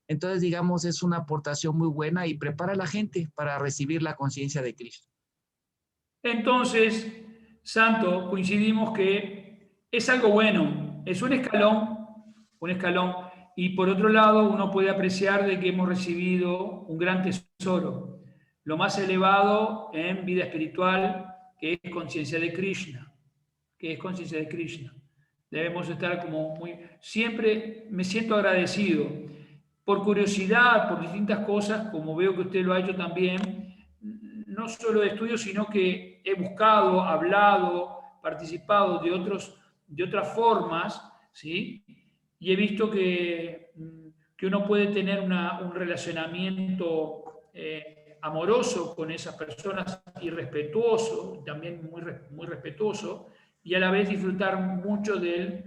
Speaker 1: Entonces, digamos, es una aportación muy buena y prepara a la gente para recibir la conciencia de Krishna.
Speaker 2: Entonces, Santo, coincidimos que es algo bueno, es un escalón, y por otro lado uno puede apreciar de que hemos recibido un gran tesoro, lo más elevado en vida espiritual, que es conciencia de Krishna, Debemos estar como siempre me siento agradecido, por curiosidad, por distintas cosas, como veo que usted lo ha hecho también, no solo de estudio, sino que he buscado, hablado, participado de otras formas, ¿sí? Y he visto que uno puede tener un relacionamiento amoroso con esas personas y respetuoso, también muy respetuoso, y a la vez disfrutar mucho del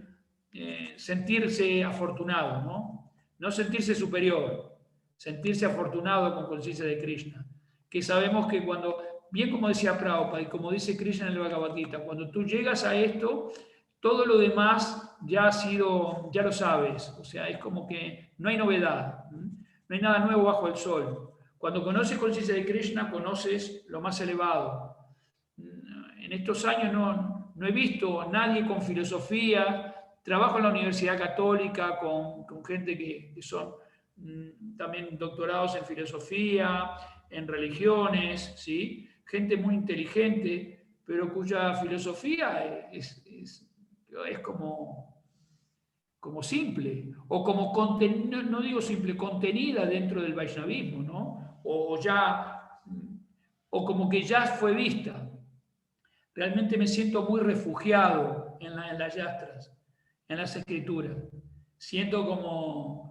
Speaker 2: sentirse afortunado, ¿no? No sentirse superior, sentirse afortunado con conciencia de Krishna. Que sabemos que cuando, bien como decía Prabhupada y como dice Krishna en el Bhagavad Gita, cuando tú llegas a esto, todo lo demás ya lo sabes. O sea, es como que no hay novedad, no hay nada nuevo bajo el sol. Cuando conoces conciencia de Krishna, conoces lo más elevado. En estos años no he visto a nadie con filosofía. Trabajo en la Universidad Católica con gente que son también doctorados en filosofía, en religiones, ¿sí? Gente muy inteligente, pero cuya filosofía es como simple, o como no digo simple, contenida dentro del Vaishnavismo, ¿no? O como que ya fue vista. Realmente me siento muy refugiado en las yastras, en las escrituras. Siento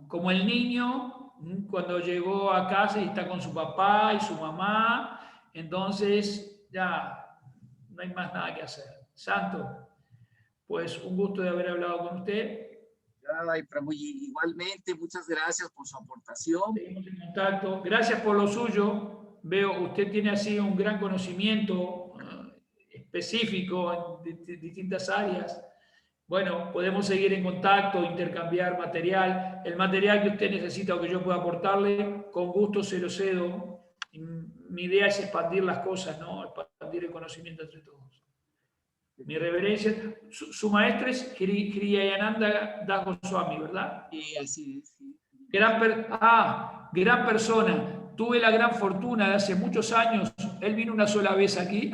Speaker 2: como el niño cuando llegó a casa y está con su papá y su mamá, entonces ya no hay más nada que hacer. Santo, pues un gusto de haber hablado con usted.
Speaker 1: Ay, igualmente, muchas gracias por su aportación.
Speaker 2: Seguimos en contacto. Gracias por lo suyo. Veo, usted tiene así un gran conocimiento específico en distintas áreas Bueno, podemos seguir en contacto, intercambiar material. El material que usted necesita o que yo pueda aportarle, con gusto se lo cedo. Mi idea es expandir las cosas, ¿no? Expandir el conocimiento entre todos. Mi reverencia. Su maestro es Kriyayananda Das Goswami, ¿verdad?
Speaker 1: Sí, así es. Sí.
Speaker 2: Gran persona. Tuve la gran fortuna de hace muchos años. Él vino una sola vez aquí,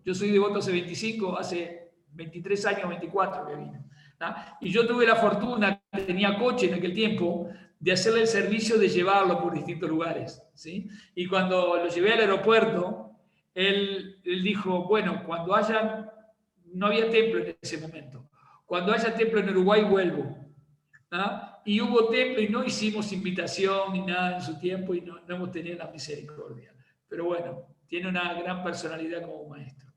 Speaker 2: yo soy devoto hace 25, hace 23 años, 24 que vino. ¿No? Y yo tuve la fortuna, tenía coche en aquel tiempo, de hacerle el servicio de llevarlo por distintos lugares. ¿Sí? Y cuando lo llevé al aeropuerto, él dijo, bueno, cuando haya, no había templo en ese momento, cuando haya templo en Uruguay vuelvo. ¿Ah? Y hubo templo y no hicimos invitación ni nada en su tiempo y no hemos tenido la misericordia. Pero bueno, tiene una gran personalidad como maestro.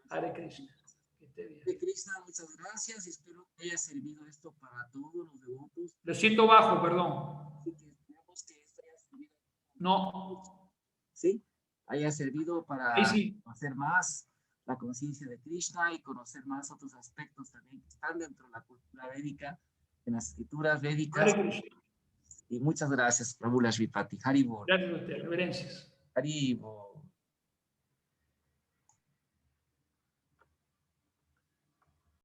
Speaker 2: Hare Krishna. Que esté bien.
Speaker 1: Hare Krishna, muchas gracias y espero que haya servido esto para todos los devotos.
Speaker 2: Lo siento bajo, perdón.
Speaker 1: Así que esperamos que esto haya servido.
Speaker 2: No.
Speaker 1: Sí, haya servido para
Speaker 2: Sí.
Speaker 1: conocer más la conciencia de Krishna y conocer más otros aspectos también que están dentro de la cultura védica, en las escrituras védicas. Y muchas gracias, Prabhu Lakshmipati. Haribol.
Speaker 2: Gracias a usted, reverencias.
Speaker 1: Haribol.